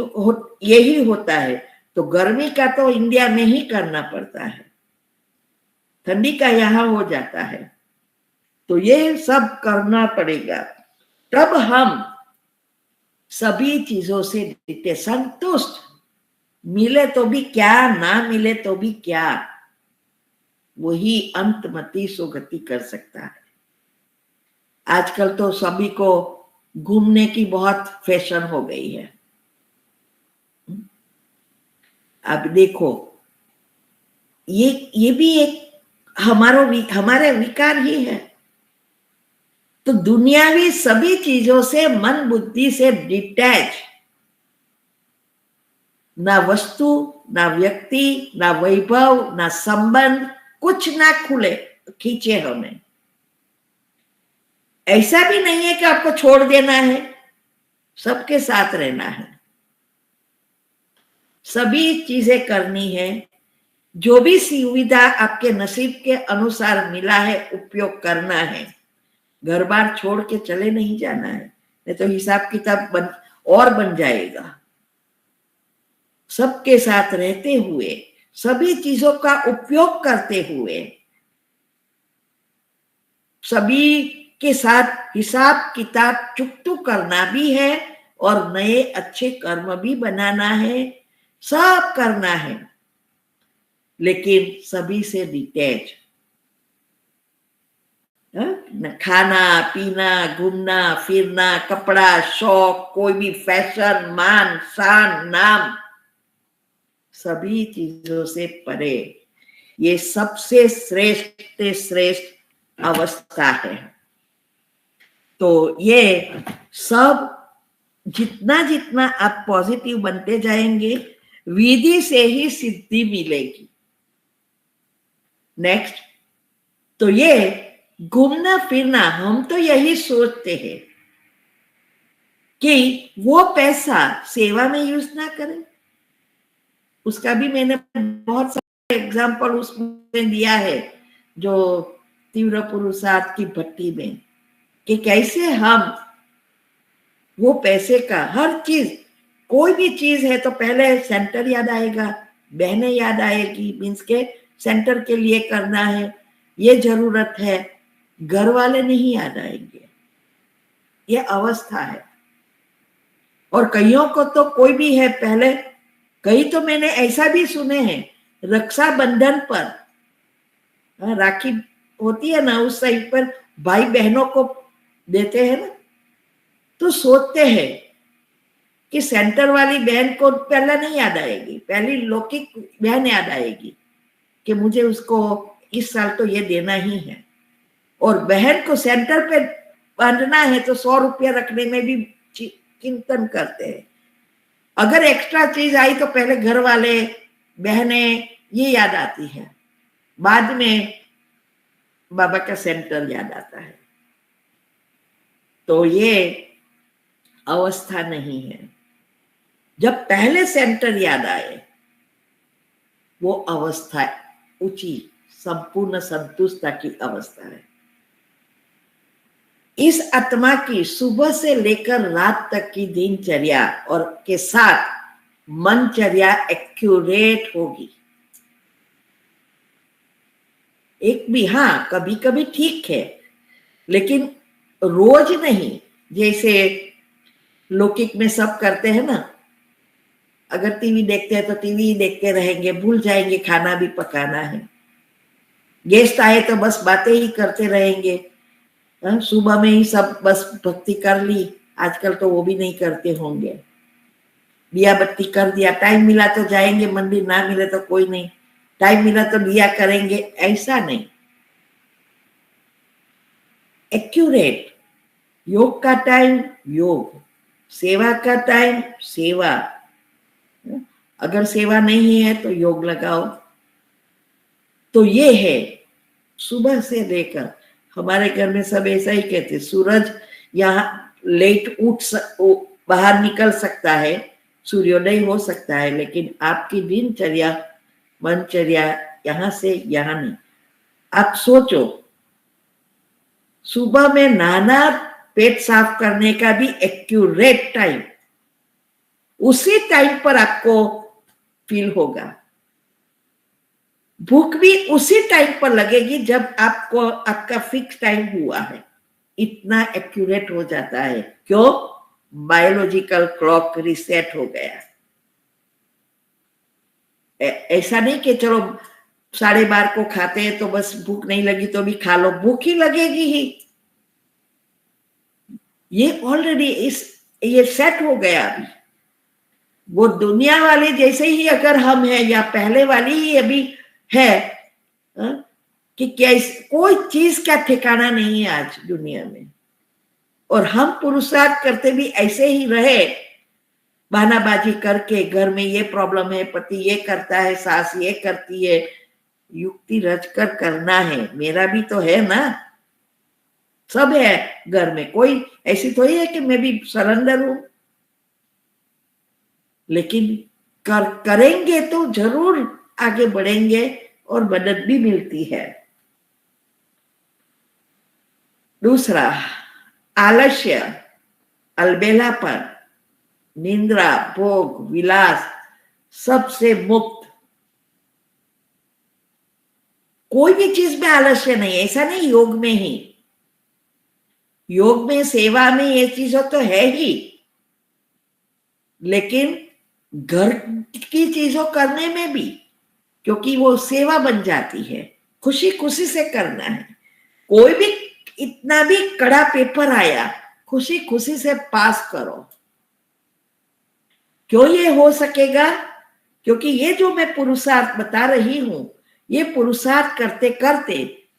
B: यही होता है। तो गर्मी का तो इंडिया में ही करना पड़ता है, ठंडी का यहाँ हो जाता है, तो ये सब करना पड़ेगा, तब हम सभी चीजों से दिखते संतुष्ट। मिले तो भी क्या, ना मिले तो भी क्या, वही अंतमति सुगति कर सकता है। आजकल तो सभी को घूमने की बहुत फैशन हो गई है। अब देखो, ये भी एक हमारे विकार ही है। तो दुनियावी सभी चीजों से मन बुद्धि से डिटैच, ना वस्तु, ना व्यक्ति, ना वैभव, ना संबंध, कुछ ना खुले खींचे हमें। ऐसा भी नहीं है कि आपको छोड़ देना है, सबके साथ रहना है, सभी चीजें करनी है, जो भी सुविधा आपके नसीब के अनुसार मिला है उपयोग करना है। घर बार छोड़ के चले नहीं जाना है, नहीं तो हिसाब किताब बन जाएगा। सबके साथ रहते हुए, सभी चीजों का उपयोग करते हुए, सभी के साथ हिसाब किताब चुकतू करना भी है और नए अच्छे कर्म भी बनाना है, सब करना है, लेकिन सभी से डिटैच। खाना पीना, घूमना फिरना, कपड़ा, शौक, कोई भी फैशन, मान शान, नाम, सभी चीजों से परे, ये सबसे श्रेष्ठ अवस्था है। तो ये सब जितना जितना आप पॉजिटिव बनते जाएंगे, विधि से ही सिद्धि मिलेगी। नेक्स्ट, तो ये घूमना फिरना, हम तो यही सोचते हैं कि वो पैसा सेवा में यूज ना करें। उसका भी मैंने बहुत सारे एग्जाम्पल उसमें दिया है, जो तीव्र पुरुषार्थ की भट्टी में, कि कैसे हम वो पैसे का हर चीज कोई भी चीज है तो पहले सेंटर याद आएगा, बहनें याद आएगी, मीन्स के सेंटर के लिए करना है, ये जरूरत है, घर वाले नहीं याद आएंगे। ये अवस्था है। और कईयों को तो कोई भी है, पहले कई तो मैंने ऐसा भी सुने हैं, रक्षाबंधन पर राखी होती है ना, उस साइड पर भाई बहनों को देते हैं ना, तो सोचते हैं कि सेंटर वाली बहन को पहला नहीं याद आएगी, पहली लौकिक बहन याद आएगी कि मुझे उसको इस साल तो ये देना ही है। और बहन को सेंटर पे बांधना है तो 100 रुपया रखने में भी चिंतन करते हैं। अगर एक्स्ट्रा चीज आई तो पहले घर वाले, बहनें, ये याद आती है, बाद में बाबा का सेंटर याद आता है। तो ये अवस्था नहीं है। जब पहले सेंटर याद आए वो अवस्था ऊंची संपूर्ण संतुष्टता की अवस्था है। इस आत्मा की सुबह से लेकर रात तक की दिनचर्या और के साथ मनचर्या एक्यूरेट होगी। एक भी, हाँ, कभी कभी ठीक है, लेकिन रोज नहीं। जैसे लौकिक में सब करते हैं ना, अगर टीवी देखते हैं तो टीवी ही देखते रहेंगे, भूल जाएंगे खाना भी पकाना है। गेस्ट आए तो बस बातें ही करते रहेंगे, सुबह में ही सब बस भक्ति कर ली। आजकल तो वो भी नहीं करते होंगे, दिया बत्ती कर दिया, टाइम मिला तो जाएंगे मंदिर, ना मिले तो कोई नहीं, टाइम मिला तो दिया करेंगे, ऐसा नहीं। एक्यूरेट, योग का टाइम योग, सेवा का टाइम सेवा। अगर सेवा नहीं है तो योग लगाओ। तो ये है सुबह से लेकर, हमारे घर में सब ऐसा ही कहते, सूरज यहाँ लेट बाहर निकल सकता है, सूर्योदय हो सकता है, लेकिन आपकी दिनचर्या मनचर्या यहां से यहां नहीं। आप सोचो, सुबह में नहाना, पेट साफ करने का भी एक्यूरेट टाइम, उसी टाइम पर आपको फील होगा। भूख भी उसी टाइम पर लगेगी जब आपको आपका फिक्स टाइम हुआ है। इतना एक्यूरेट हो जाता है। क्यों? बायोलॉजिकल क्लॉक रिसेट हो गया। ऐसा नहीं कि चलो 12:30 को खाते हैं तो बस भूख नहीं लगी तो भी खा लो, भूख ही लगेगी ही। ये ऑलरेडी ये सेट हो गया। अभी वो दुनिया वाले जैसे ही अगर हम हैं या पहले वाली ही अभी है, कि क्या कोई चीज का ठिकाना नहीं है आज दुनिया में। और हम पुरुषार्थ करते भी ऐसे ही रहे, बहानाबाजी करके, घर में ये प्रॉब्लम है, पति ये करता है, सास ये करती है, युक्ति रचकर करना है। मेरा भी तो है ना, सब है घर में, कोई ऐसी थोड़ी है कि मैं भी सरेंडर हूं। लेकिन करेंगे तो जरूर आगे बढ़ेंगे और मदद भी मिलती है। दूसरा, आलस्य, अलबेलापन, निंद्रा, भोग, विलास, सबसे मुक्त। कोई भी चीज में आलस्य नहीं, ऐसा नहीं योग में ही। योग में, सेवा में ये चीजें तो है ही, लेकिन घर की चीजों करने में भी, क्योंकि वो सेवा बन जाती है। खुशी खुशी से करना है। कोई भी इतना भी कड़ा पेपर आया, खुशी खुशी से पास करो। क्यों ये हो सकेगा? क्योंकि ये जो मैं पुरुषार्थ बता रही हूं, ये पुरुषार्थ करते करते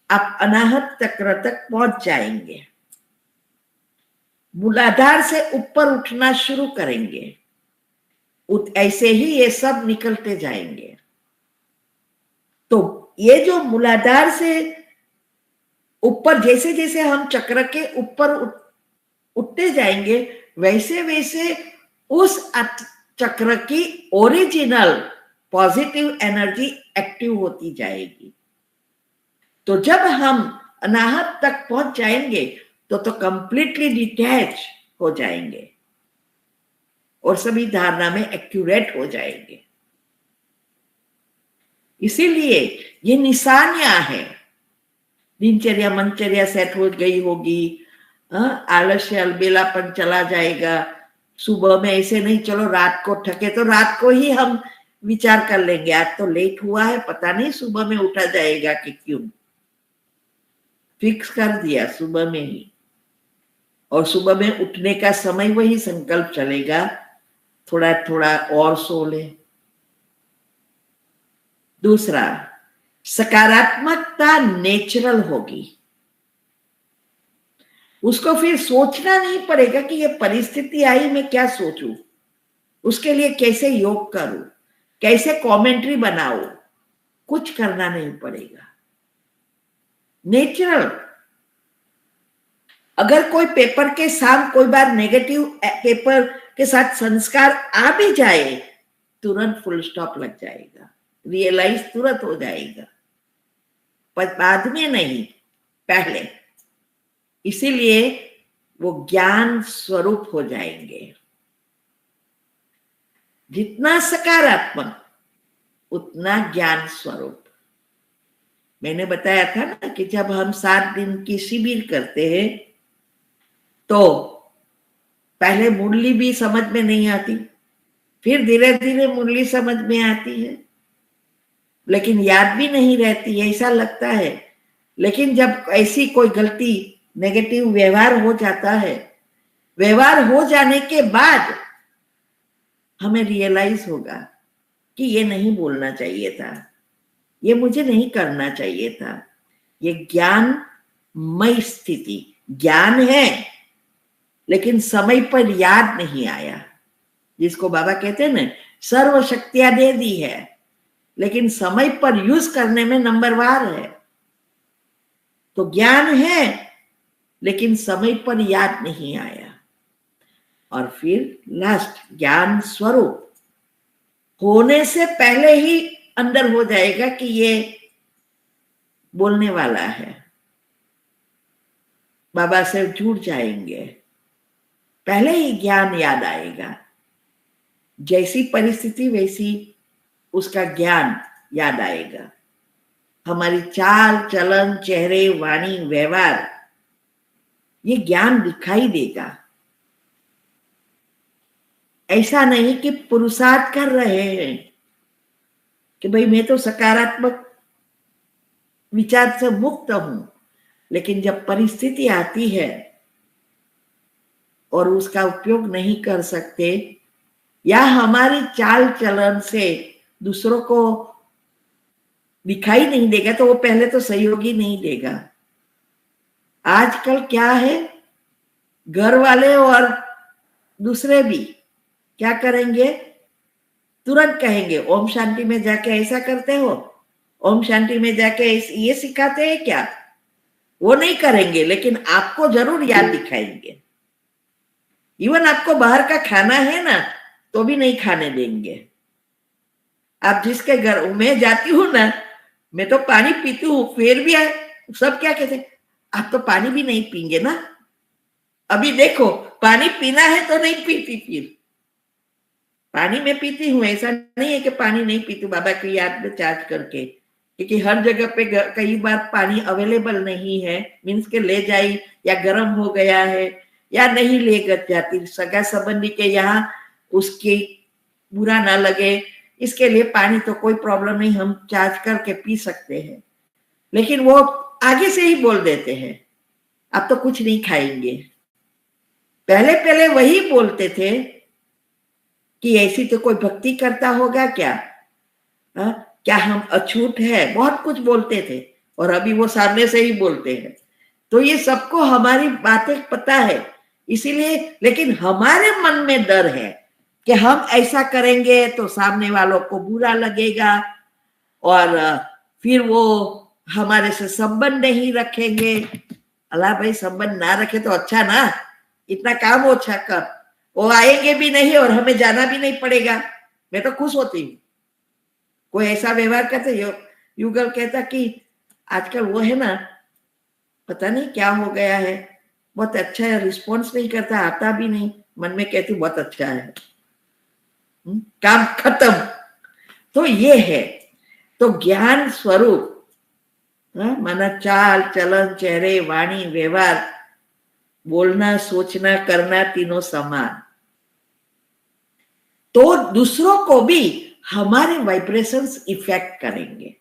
B: आप अनाहत चक्र तक पहुंच जाएंगे। मूलाधार से ऊपर उठना शुरू करेंगे, ऐसे ही ये सब निकलते जाएंगे। तो ये जो मूलाधार से ऊपर, जैसे जैसे हम चक्र के ऊपर उठते जाएंगे, वैसे वैसे उस चक्र की ओरिजिनल पॉजिटिव एनर्जी एक्टिव होती जाएगी। तो जब हम अनाहत तक पहुंच जाएंगे तो कंप्लीटली डिटैच हो जाएंगे। और सभी धारणा में एक्यूरेट हो जाएंगे। इसीलिए ये निशानियां हैं। दिनचर्या मनचर्या सेट हो गई होगी, आलस्य अलबेलापन चला जाएगा। सुबह में ऐसे नहीं चलो रात को थके तो रात को ही हम विचार कर लेंगे, आज तो लेट हुआ है, पता नहीं सुबह में उठा जाएगा कि क्यों। फिक्स कर दिया सुबह में ही, और सुबह में उठने का समय वही संकल्प चलेगा, थोड़ा थोड़ा और सो ले। दूसरा, सकारात्मकता नेचुरल होगी। उसको फिर सोचना नहीं पड़ेगा कि ये परिस्थिति आई, मैं क्या सोचूं, उसके लिए कैसे योग करूं, कैसे कमेंट्री बनाऊं, कुछ करना नहीं पड़ेगा। नेचुरल। अगर कोई पेपर के साथ कोई बार नेगेटिव पेपर के साथ संस्कार आ भी जाए, तुरंत फुल स्टॉप लग जाएगा, रियलाइज तुरंत हो जाएगा, पर बाद में नहीं, पहले। इसीलिए वो ज्ञान स्वरूप हो जाएंगे। जितना सकारात्मक उतना ज्ञान स्वरूप। मैंने बताया था ना कि जब हम 7 दिन की शिविर करते हैं तो पहले मुरली भी समझ में नहीं आती, फिर धीरे धीरे मुरली समझ में आती है, लेकिन याद भी नहीं रहती, ऐसा लगता है। लेकिन जब ऐसी कोई गलती, नेगेटिव व्यवहार हो जाता है, व्यवहार हो जाने के बाद हमें रियलाइज होगा कि ये नहीं बोलना चाहिए था, ये मुझे नहीं करना चाहिए था। ये ज्ञानमय स्थिति, ज्ञान है लेकिन समय पर याद नहीं आया। जिसको बाबा कहते हैं ना, सर्व शक्तियां दे दी है लेकिन समय पर यूज करने में नंबरवार है। तो ज्ञान है लेकिन समय पर याद नहीं आया। और फिर लास्ट, ज्ञान स्वरूप होने से पहले ही अंदर हो जाएगा कि ये बोलने वाला है, बाबा से जुड़ जाएंगे, पहले ही ज्ञान याद आएगा। जैसी परिस्थिति वैसी उसका ज्ञान याद आएगा। हमारी चाल चलन, चेहरे, वाणी, व्यवहार, ये ज्ञान दिखाई देगा। ऐसा नहीं कि पुरुषार्थ कर रहे हैं कि भाई मैं तो सकारात्मक विचार से मुक्त हूं, लेकिन जब परिस्थिति आती है और उसका उपयोग नहीं कर सकते, या हमारी चाल चलन से दूसरों को दिखाई नहीं देगा, तो वो पहले तो सहयोगी नहीं देगा। आजकल क्या है, घर वाले और दूसरे भी क्या करेंगे, तुरंत कहेंगे ओम शांति में जाके ऐसा करते हो, ओम शांति में जाके ये सिखाते हैं क्या। वो नहीं करेंगे लेकिन आपको जरूर याद दिखाएंगे। इवन आपको बाहर का खाना है ना तो भी नहीं खाने देंगे। आप जिसके घर में जाती हूँ ना, मैं तो पानी पीती हूँ, फिर भी सब क्या कहते हैं, आप तो पानी भी नहीं पीएंगे ना, अभी देखो पानी पीना है तो नहीं पीती। फिर पानी में पीती हूँ, ऐसा नहीं है कि पानी नहीं पीती बाबा की याद में चार्ज करके, क्योंकि हर जगह पे कई बार पानी अवेलेबल नहीं है, मीन्स के ले जाई या गर्म हो गया है या नहीं ले जाती, सगा संबंधी के यहाँ उसकी बुरा ना लगे, इसके लिए पानी तो कोई प्रॉब्लम नहीं, हम चार्ज करके पी सकते हैं। लेकिन वो आगे से ही बोल देते हैं आप तो कुछ नहीं खाएंगे। पहले पहले वही बोलते थे कि ऐसी तो कोई भक्ति करता होगा क्या, क्या हम अछूत है, बहुत कुछ बोलते थे, और अभी वो सामने से ही बोलते हैं। तो ये सबको हमारी बातें पता है, इसीलिए, लेकिन हमारे मन में डर है कि हम ऐसा करेंगे तो सामने वालों को बुरा लगेगा और फिर वो हमारे से संबंध नहीं रखेंगे। अल्लाह भाई संबंध ना रखे तो अच्छा ना, इतना काम अच्छा कर, वो आएंगे भी नहीं और हमें जाना भी नहीं पड़ेगा, मैं तो खुश होती हूँ। कोई ऐसा व्यवहार करते, युगल कहता कि आजकल वो है ना, पता नहीं क्या हो गया है, बहुत अच्छा है, रिस्पॉन्स नहीं करता, आता भी नहीं, मन में कहती बहुत अच्छा है, काम खत्म। तो ये है, तो ज्ञान स्वरूप माना चाल चलन चेहरे वाणी व्यवहार, बोलना सोचना करना तीनों समान, तो दूसरों को भी हमारे वाइब्रेशंस इफेक्ट करेंगे।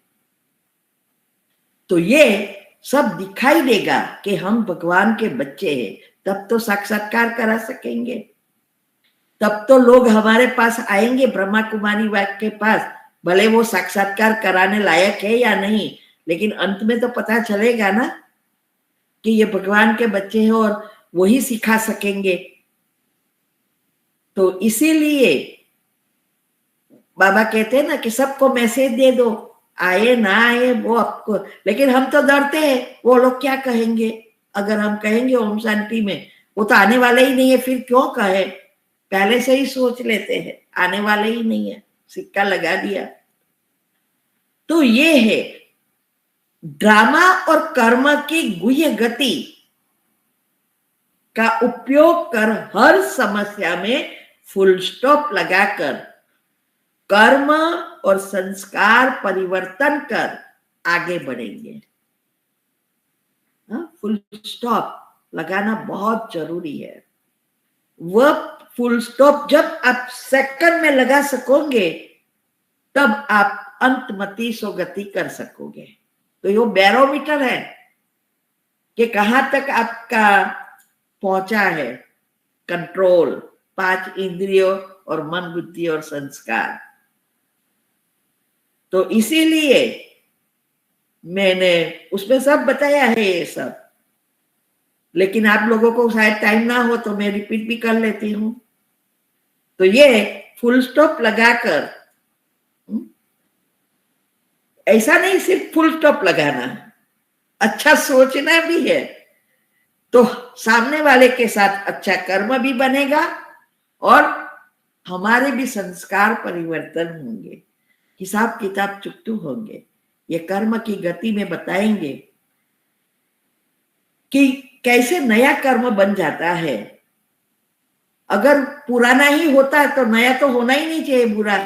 B: तो ये सब दिखाई देगा कि हम भगवान के बच्चे हैं, तब तो साक्षात्कार करा सकेंगे, तब तो लोग हमारे पास आएंगे ब्रह्मा कुमारी वाक के पास, भले वो साक्षात्कार कराने लायक है या नहीं, लेकिन अंत में तो पता चलेगा ना कि ये भगवान के बच्चे हैं और वही सिखा सकेंगे। तो इसीलिए बाबा कहते हैं ना कि सबको मैसेज दे दो, आए ना आए वो आपको, लेकिन हम तो डरते हैं वो लोग क्या कहेंगे। अगर हम कहेंगे ओम शांति में, वो तो आने वाले ही नहीं है, फिर क्यों कहे, पहले से ही सोच लेते हैं आने वाले ही नहीं है, सिक्का लगा दिया। तो ये है ड्रामा और कर्म की गुह्य गति का उपयोग कर हर समस्या में फुल स्टॉप लगाकर कर्म और संस्कार परिवर्तन कर आगे बढ़ेंगे। फुल स्टॉप लगाना बहुत जरूरी है। वह फुल स्टॉप जब आप सेकंड में लगा सकोगे, तब आप अंतमति सोगति कर सकोगे। तो ये बैरोमीटर है कि कहां तक आपका पहुंचा है कंट्रोल, 5 इंद्रियों और मन बुद्धि और संस्कार। तो इसीलिए मैंने उसमें सब बताया है ये सब, लेकिन आप लोगों को शायद टाइम ना हो तो मैं रिपीट भी कर लेती हूं। तो ये फुल स्टॉप लगाकर, ऐसा नहीं सिर्फ फुल स्टॉप लगाना, अच्छा सोचना भी है, तो सामने वाले के साथ अच्छा कर्म भी बनेगा और हमारे भी संस्कार परिवर्तन होंगे, हिसाब किताब चुकतू होंगे। ये कर्म की गति में बताएंगे कि कैसे नया कर्म बन जाता है। अगर पुराना ही होता है तो नया तो होना ही नहीं चाहिए बुरा,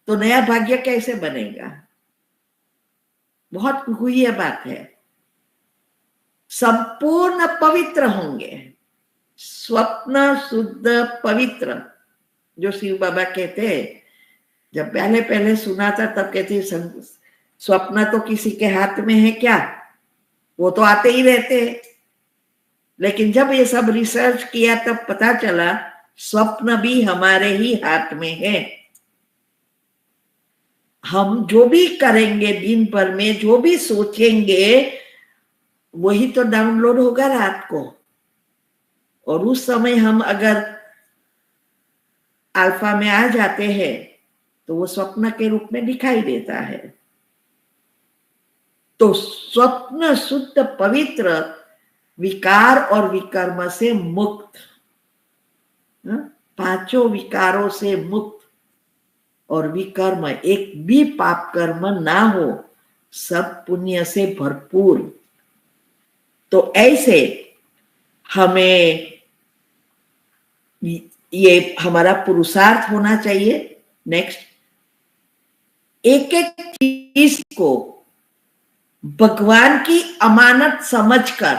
B: तो नया भाग्य कैसे बनेगा। बहुत हुई बात है। संपूर्ण पवित्र होंगे, स्वप्न शुद्ध पवित्र, जो शिव बाबा कहते हैं। जब पहले पहले सुना था तब कहते स्वप्न तो किसी के हाथ में है क्या, वो तो आते ही रहते हैं। लेकिन जब ये सब रिसर्च किया तब पता चला स्वप्न भी हमारे ही हाथ में है। हम जो भी करेंगे दिन भर में, जो भी सोचेंगे, वही तो डाउनलोड होगा रात को, और उस समय हम अगर अल्फा में आ जाते हैं तो वो स्वप्न के रूप में दिखाई देता है। तो स्वप्न शुद्ध पवित्र, विकार और विकर्म से मुक्त, 5 विकारों से मुक्त, और विकर्म एक भी पाप कर्म ना हो, सब पुण्य से भरपूर। तो ऐसे हमें ये हमारा पुरुषार्थ होना चाहिए। नेक्स्ट, एक एक चीज को भगवान की अमानत समझकर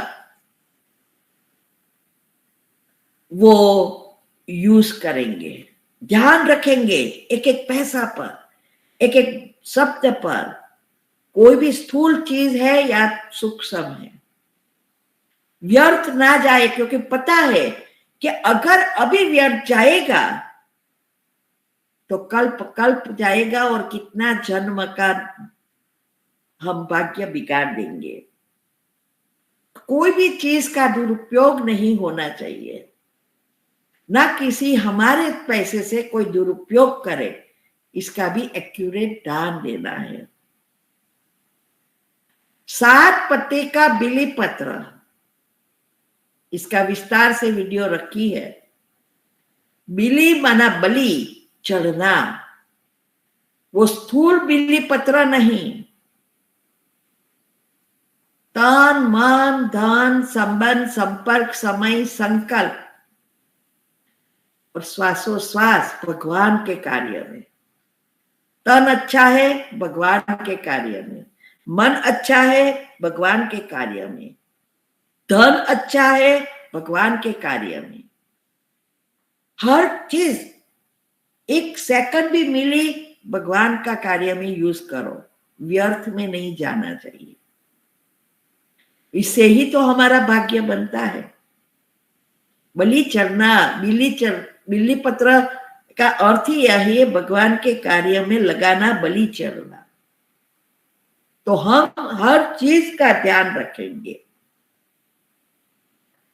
B: वो यूज करेंगे, ध्यान रखेंगे एक एक पैसा पर, एक एक शब्द पर। कोई भी स्थूल चीज है या सूक्ष्म है, व्यर्थ ना जाए, क्योंकि पता है कि अगर अभी व्यर्थ जाएगा तो कल्प कल्प जाएगा और कितना जन्म का हम भाग्य बिगाड़ देंगे। कोई भी चीज का दुरुपयोग नहीं होना चाहिए, ना किसी हमारे पैसे से कोई दुरुपयोग करे, इसका भी एक्यूरेट दान देना है। 7 पत्ते का बिली पत्र, इसका विस्तार से वीडियो रखी है। बिली माना बलि चढ़ना, वो स्थूल बिली पत्र नहीं। तन मन धन संबंध संपर्क समय संकल्प, और श्वासोश्वास भगवान के कार्य में। तन अच्छा है भगवान के कार्य में, मन अच्छा है भगवान के कार्य में, धन अच्छा है भगवान के कार्य में। हर चीज एक सेकंड भी मिली भगवान का कार्य में यूज करो, व्यर्थ में नहीं जाना चाहिए। इससे ही तो हमारा भाग्य बनता है। बलि चढ़ना, बिल्ली पत्र का अर्थ ही यही है, भगवान के कार्य में लगाना, बलि चढ़ना। तो हम हर चीज का ध्यान रखेंगे,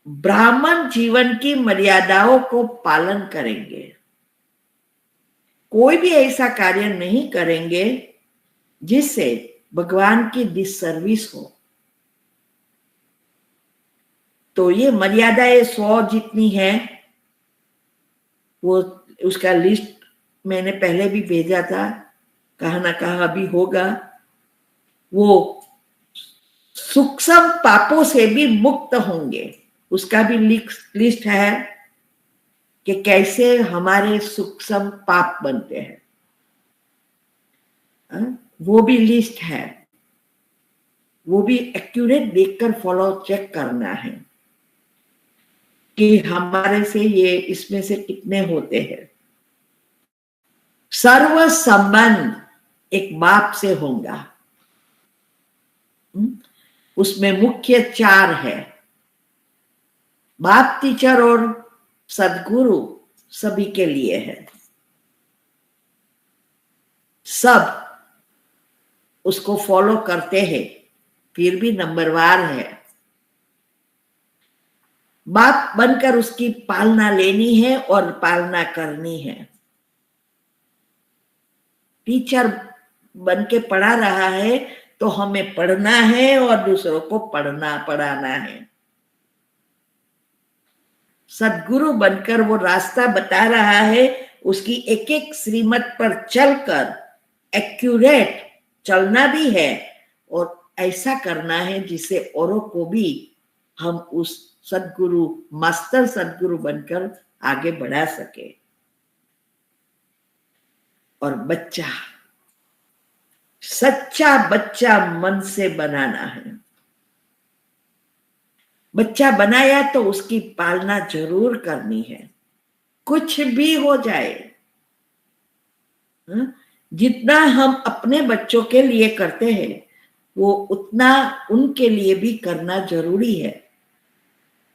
B: ब्राह्मण जीवन की मर्यादाओं को पालन करेंगे, कोई भी ऐसा कार्य नहीं करेंगे जिससे भगवान की डिसर्विस हो। तो ये मर्यादाएं 100 जितनी है, वो उसका लिस्ट मैंने पहले भी भेजा था, कहाँ ना कहाँ भी होगा। वो सूक्ष्म पापों से भी मुक्त होंगे, उसका भी लिस्ट है कि कैसे हमारे सूक्ष्म पाप बनते हैं, वो भी लिस्ट है। वो भी एक्यूरेट देखकर फॉलो चेक करना है कि हमारे से ये इसमें से कितने होते हैं। सर्व संबंध एक बाप से होगा, उसमें मुख्य 4 है, बाप, टीचर और सदगुरु सभी के लिए है। सब उसको फॉलो करते हैं, फिर भी नंबरवार है। बाप बनकर उसकी पालना लेनी है और पालना करनी है। टीचर बन के पढ़ा रहा है तो हमें पढ़ना है और दूसरों को पढ़ाना है। सदगुरु बनकर वो रास्ता बता रहा है, उसकी एक एक श्रीमत पर चलकर एक्यूरेट चलना भी है और ऐसा करना है जिससे औरों को भी हम उस सदगुरु, मास्टर सदगुरु बनकर आगे बढ़ा सके। और बच्चा, सच्चा बच्चा मन से बनाना है। बच्चा बनाया तो उसकी पालना जरूर करनी है, कुछ भी हो जाए। जितना हम अपने बच्चों के लिए करते हैं वो उतना उनके लिए भी करना जरूरी है।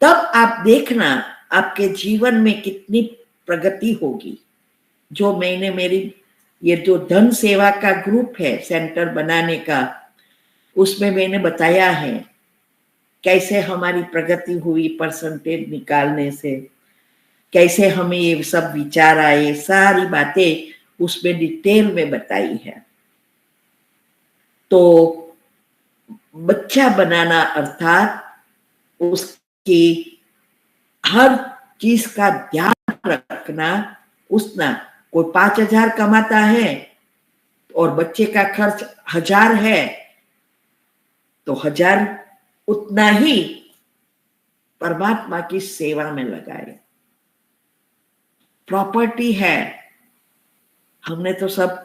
B: तब आप देखना आपके जीवन में कितनी प्रगति होगी। जो मैंने मेरी ये जो धन सेवा का ग्रुप है सेंटर बनाने का, उसमें मैंने बताया है कैसे हमारी प्रगति हुई परसेंटेज निकालने से, कैसे हमें ये सब विचार आए, सारी बातें उसमें डिटेल में बताई है। तो बच्चा बनाना अर्थात उसकी हर चीज का ध्यान रखना। उसना कोई 5,000 कमाता है और बच्चे का खर्च 1,000 है तो 1,000 उतना ही परमात्मा की सेवा में लगाए। प्रॉपर्टी है, हमने तो सब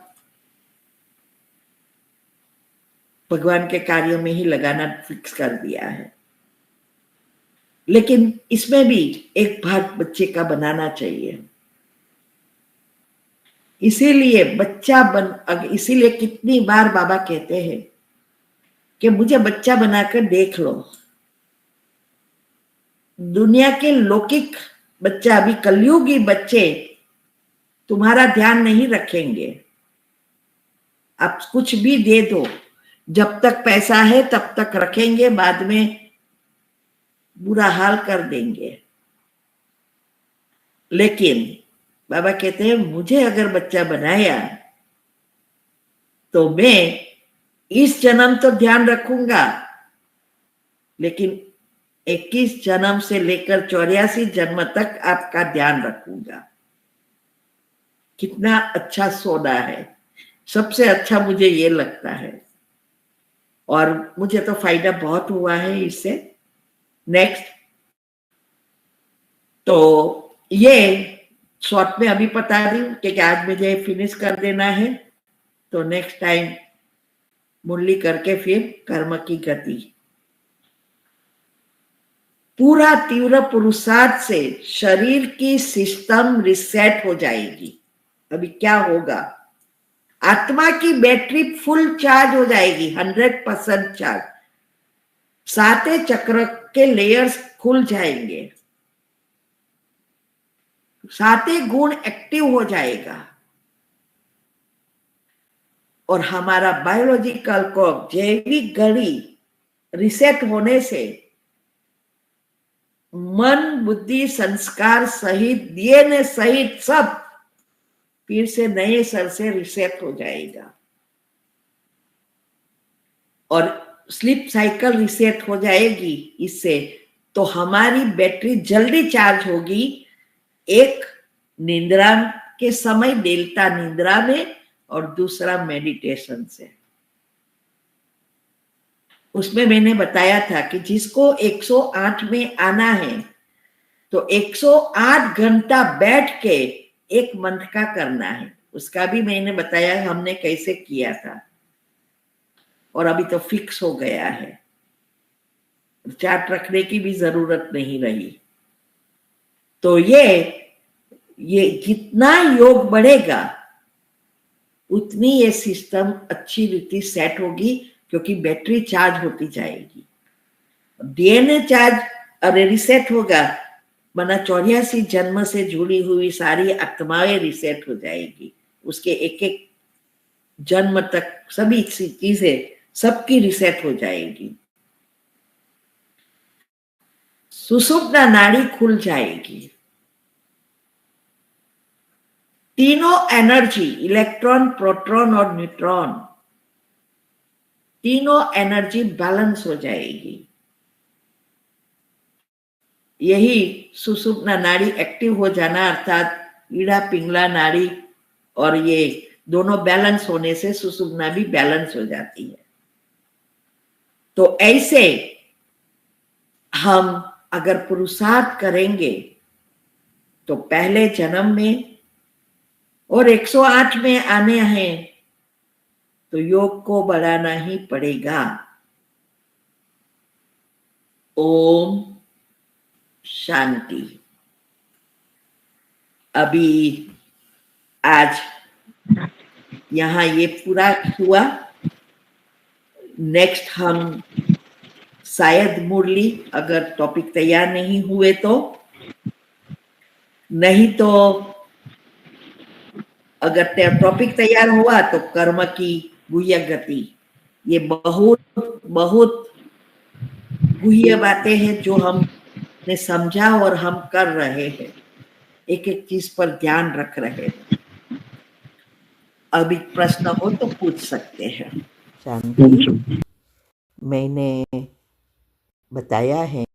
B: भगवान के कार्य में ही लगाना फिक्स कर दिया है, लेकिन इसमें भी एक भाग बच्चे का बनाना चाहिए। इसीलिए इसीलिए कितनी बार बाबा कहते हैं कि मुझे बच्चा बनाकर देख लो। दुनिया के लौकिक बच्चा, अभी कलयुगी बच्चे तुम्हारा ध्यान नहीं रखेंगे। आप कुछ भी दे दो, जब तक पैसा है तब तक रखेंगे, बाद में बुरा हाल कर देंगे। लेकिन बाबा कहते हैं मुझे अगर बच्चा बनाया तो मैं इस जन्म तो ध्यान रखूंगा, लेकिन 21 जन्म से लेकर 84 जन्म तक आपका ध्यान रखूंगा। कितना अच्छा सौदा है, सबसे अच्छा मुझे ये लगता है और मुझे तो फायदा बहुत हुआ है इससे। नेक्स्ट, तो ये शॉर्ट में अभी बता रही हूँ कि आज मुझे फिनिश कर देना है, तो नेक्स्ट टाइम मुरली करके फिर कर्म की गति। पूरा तीव्र पुरुषार्थ से शरीर की सिस्टम रिसेट हो जाएगी। अभी क्या होगा, आत्मा की बैटरी फुल चार्ज हो जाएगी, 100% चार्ज। सातवें चक्र के लेयर्स खुल जाएंगे, सातवें गुण एक्टिव हो जाएगा और हमारा बायोलॉजिकल क्लॉक, जैविक घड़ी रिसेट होने से मन, बुद्धि, संस्कार सहित, डीएनए सहित सब फिर से नए सर से रिसेट हो जाएगा और स्लीप साइकिल रिसेट हो जाएगी। इससे तो हमारी बैटरी जल्दी चार्ज होगी। एक निद्रा के समय, डेल्टा निद्रा में, और दूसरा मेडिटेशन से। उसमें मैंने बताया था कि जिसको 108 में आना है तो 108 घंटा बैठ के एक मंत्र का करना है। उसका भी मैंने बताया हमने कैसे किया था और अभी तो फिक्स हो गया है, चार्ट रखने की भी जरूरत नहीं रही। तो ये जितना योग बढ़ेगा उतनी ये सिस्टम अच्छी रीति सेट होगी, क्योंकि बैटरी चार्ज होती जाएगी। डीएनए चार्ज अरे रिसेट होगा, मना 84 जन्म से जुड़ी हुई सारी आत्माएं रिसेट हो जाएगी। उसके एक एक जन्म तक सभी चीजें सबकी रिसेट हो जाएगी। सुषुप्ना नाड़ी खुल जाएगी। तीनों एनर्जी, इलेक्ट्रॉन, प्रोटॉन और न्यूट्रॉन, तीनों एनर्जी बैलेंस हो जाएगी। यही सुषुप्ना नाड़ी एक्टिव हो जाना, अर्थात ईड़ा पिंगला नाड़ी और ये दोनों बैलेंस होने से सुषुप्ना भी बैलेंस हो जाती है। तो ऐसे हम अगर पुरुषार्थ करेंगे तो पहले जन्म में और 108 में आने हैं तो योग को बढ़ाना ही पड़ेगा। ओम शांति। अभी आज यहाँ ये पूरा हुआ। नेक्स्ट हम शायद मुरली, अगर टॉपिक तैयार नहीं हुए तो, नहीं तो अगर टॉपिक तैयार हुआ तो कर्म की गुह्य गति। ये बहुत बहुत गुह्य बातें हैं जो हमने समझा और हम कर रहे हैं, एक एक चीज पर ध्यान रख रहे हैं। अभी प्रश्न हो तो पूछ सकते हैं।
E: शांति। मैंने बताया है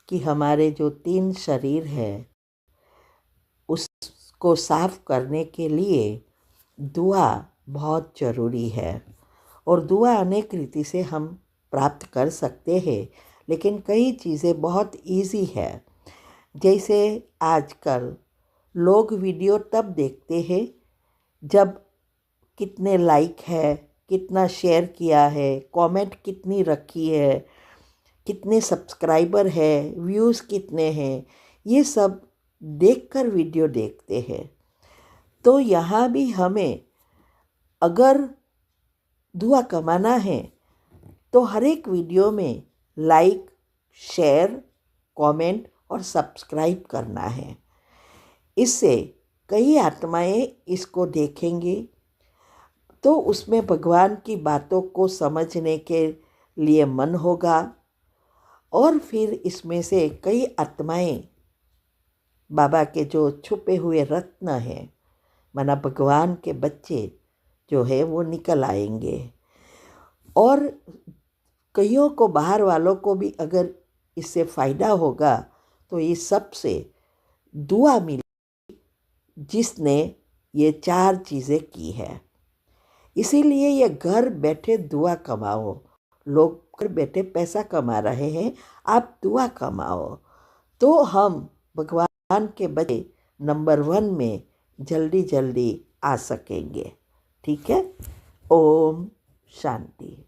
E: कि हमारे जो 3 शरीर है उसको साफ करने के लिए दुआ बहुत ज़रूरी है और दुआ अनेक रीति से हम प्राप्त कर सकते हैं, लेकिन कई चीज़ें बहुत इजी है। जैसे आजकल लोग वीडियो तब देखते हैं जब कितने लाइक है, कितना शेयर किया है, कमेंट कितनी रखी है, कितने सब्सक्राइबर है, व्यूज़ कितने हैं, ये सब देखकर वीडियो देखते हैं। तो यहाँ भी हमें अगर दुआ कमाना है तो हर एक वीडियो में लाइक, शेयर, कमेंट और सब्सक्राइब करना है। इससे कई आत्माएं इसको देखेंगे तो उसमें भगवान की बातों को समझने के लिए मन होगा और फिर इसमें से कई आत्माएं बाबा के जो छुपे हुए रत्न हैं, माना भगवान के बच्चे जो है वो निकल आएंगे। और कईयों को, बाहर वालों को भी अगर इससे फ़ायदा होगा तो ये सबसे दुआ मिली जिसने ये 4 चीज़ें की है। इसीलिए ये घर बैठे दुआ कमाओ। लोग घर बैठे पैसा कमा रहे हैं, आप दुआ कमाओ। तो हम भगवान के बच्चे नंबर 1 में जल्दी जल्दी आ सकेंगे। ठीक है। ओम शांति।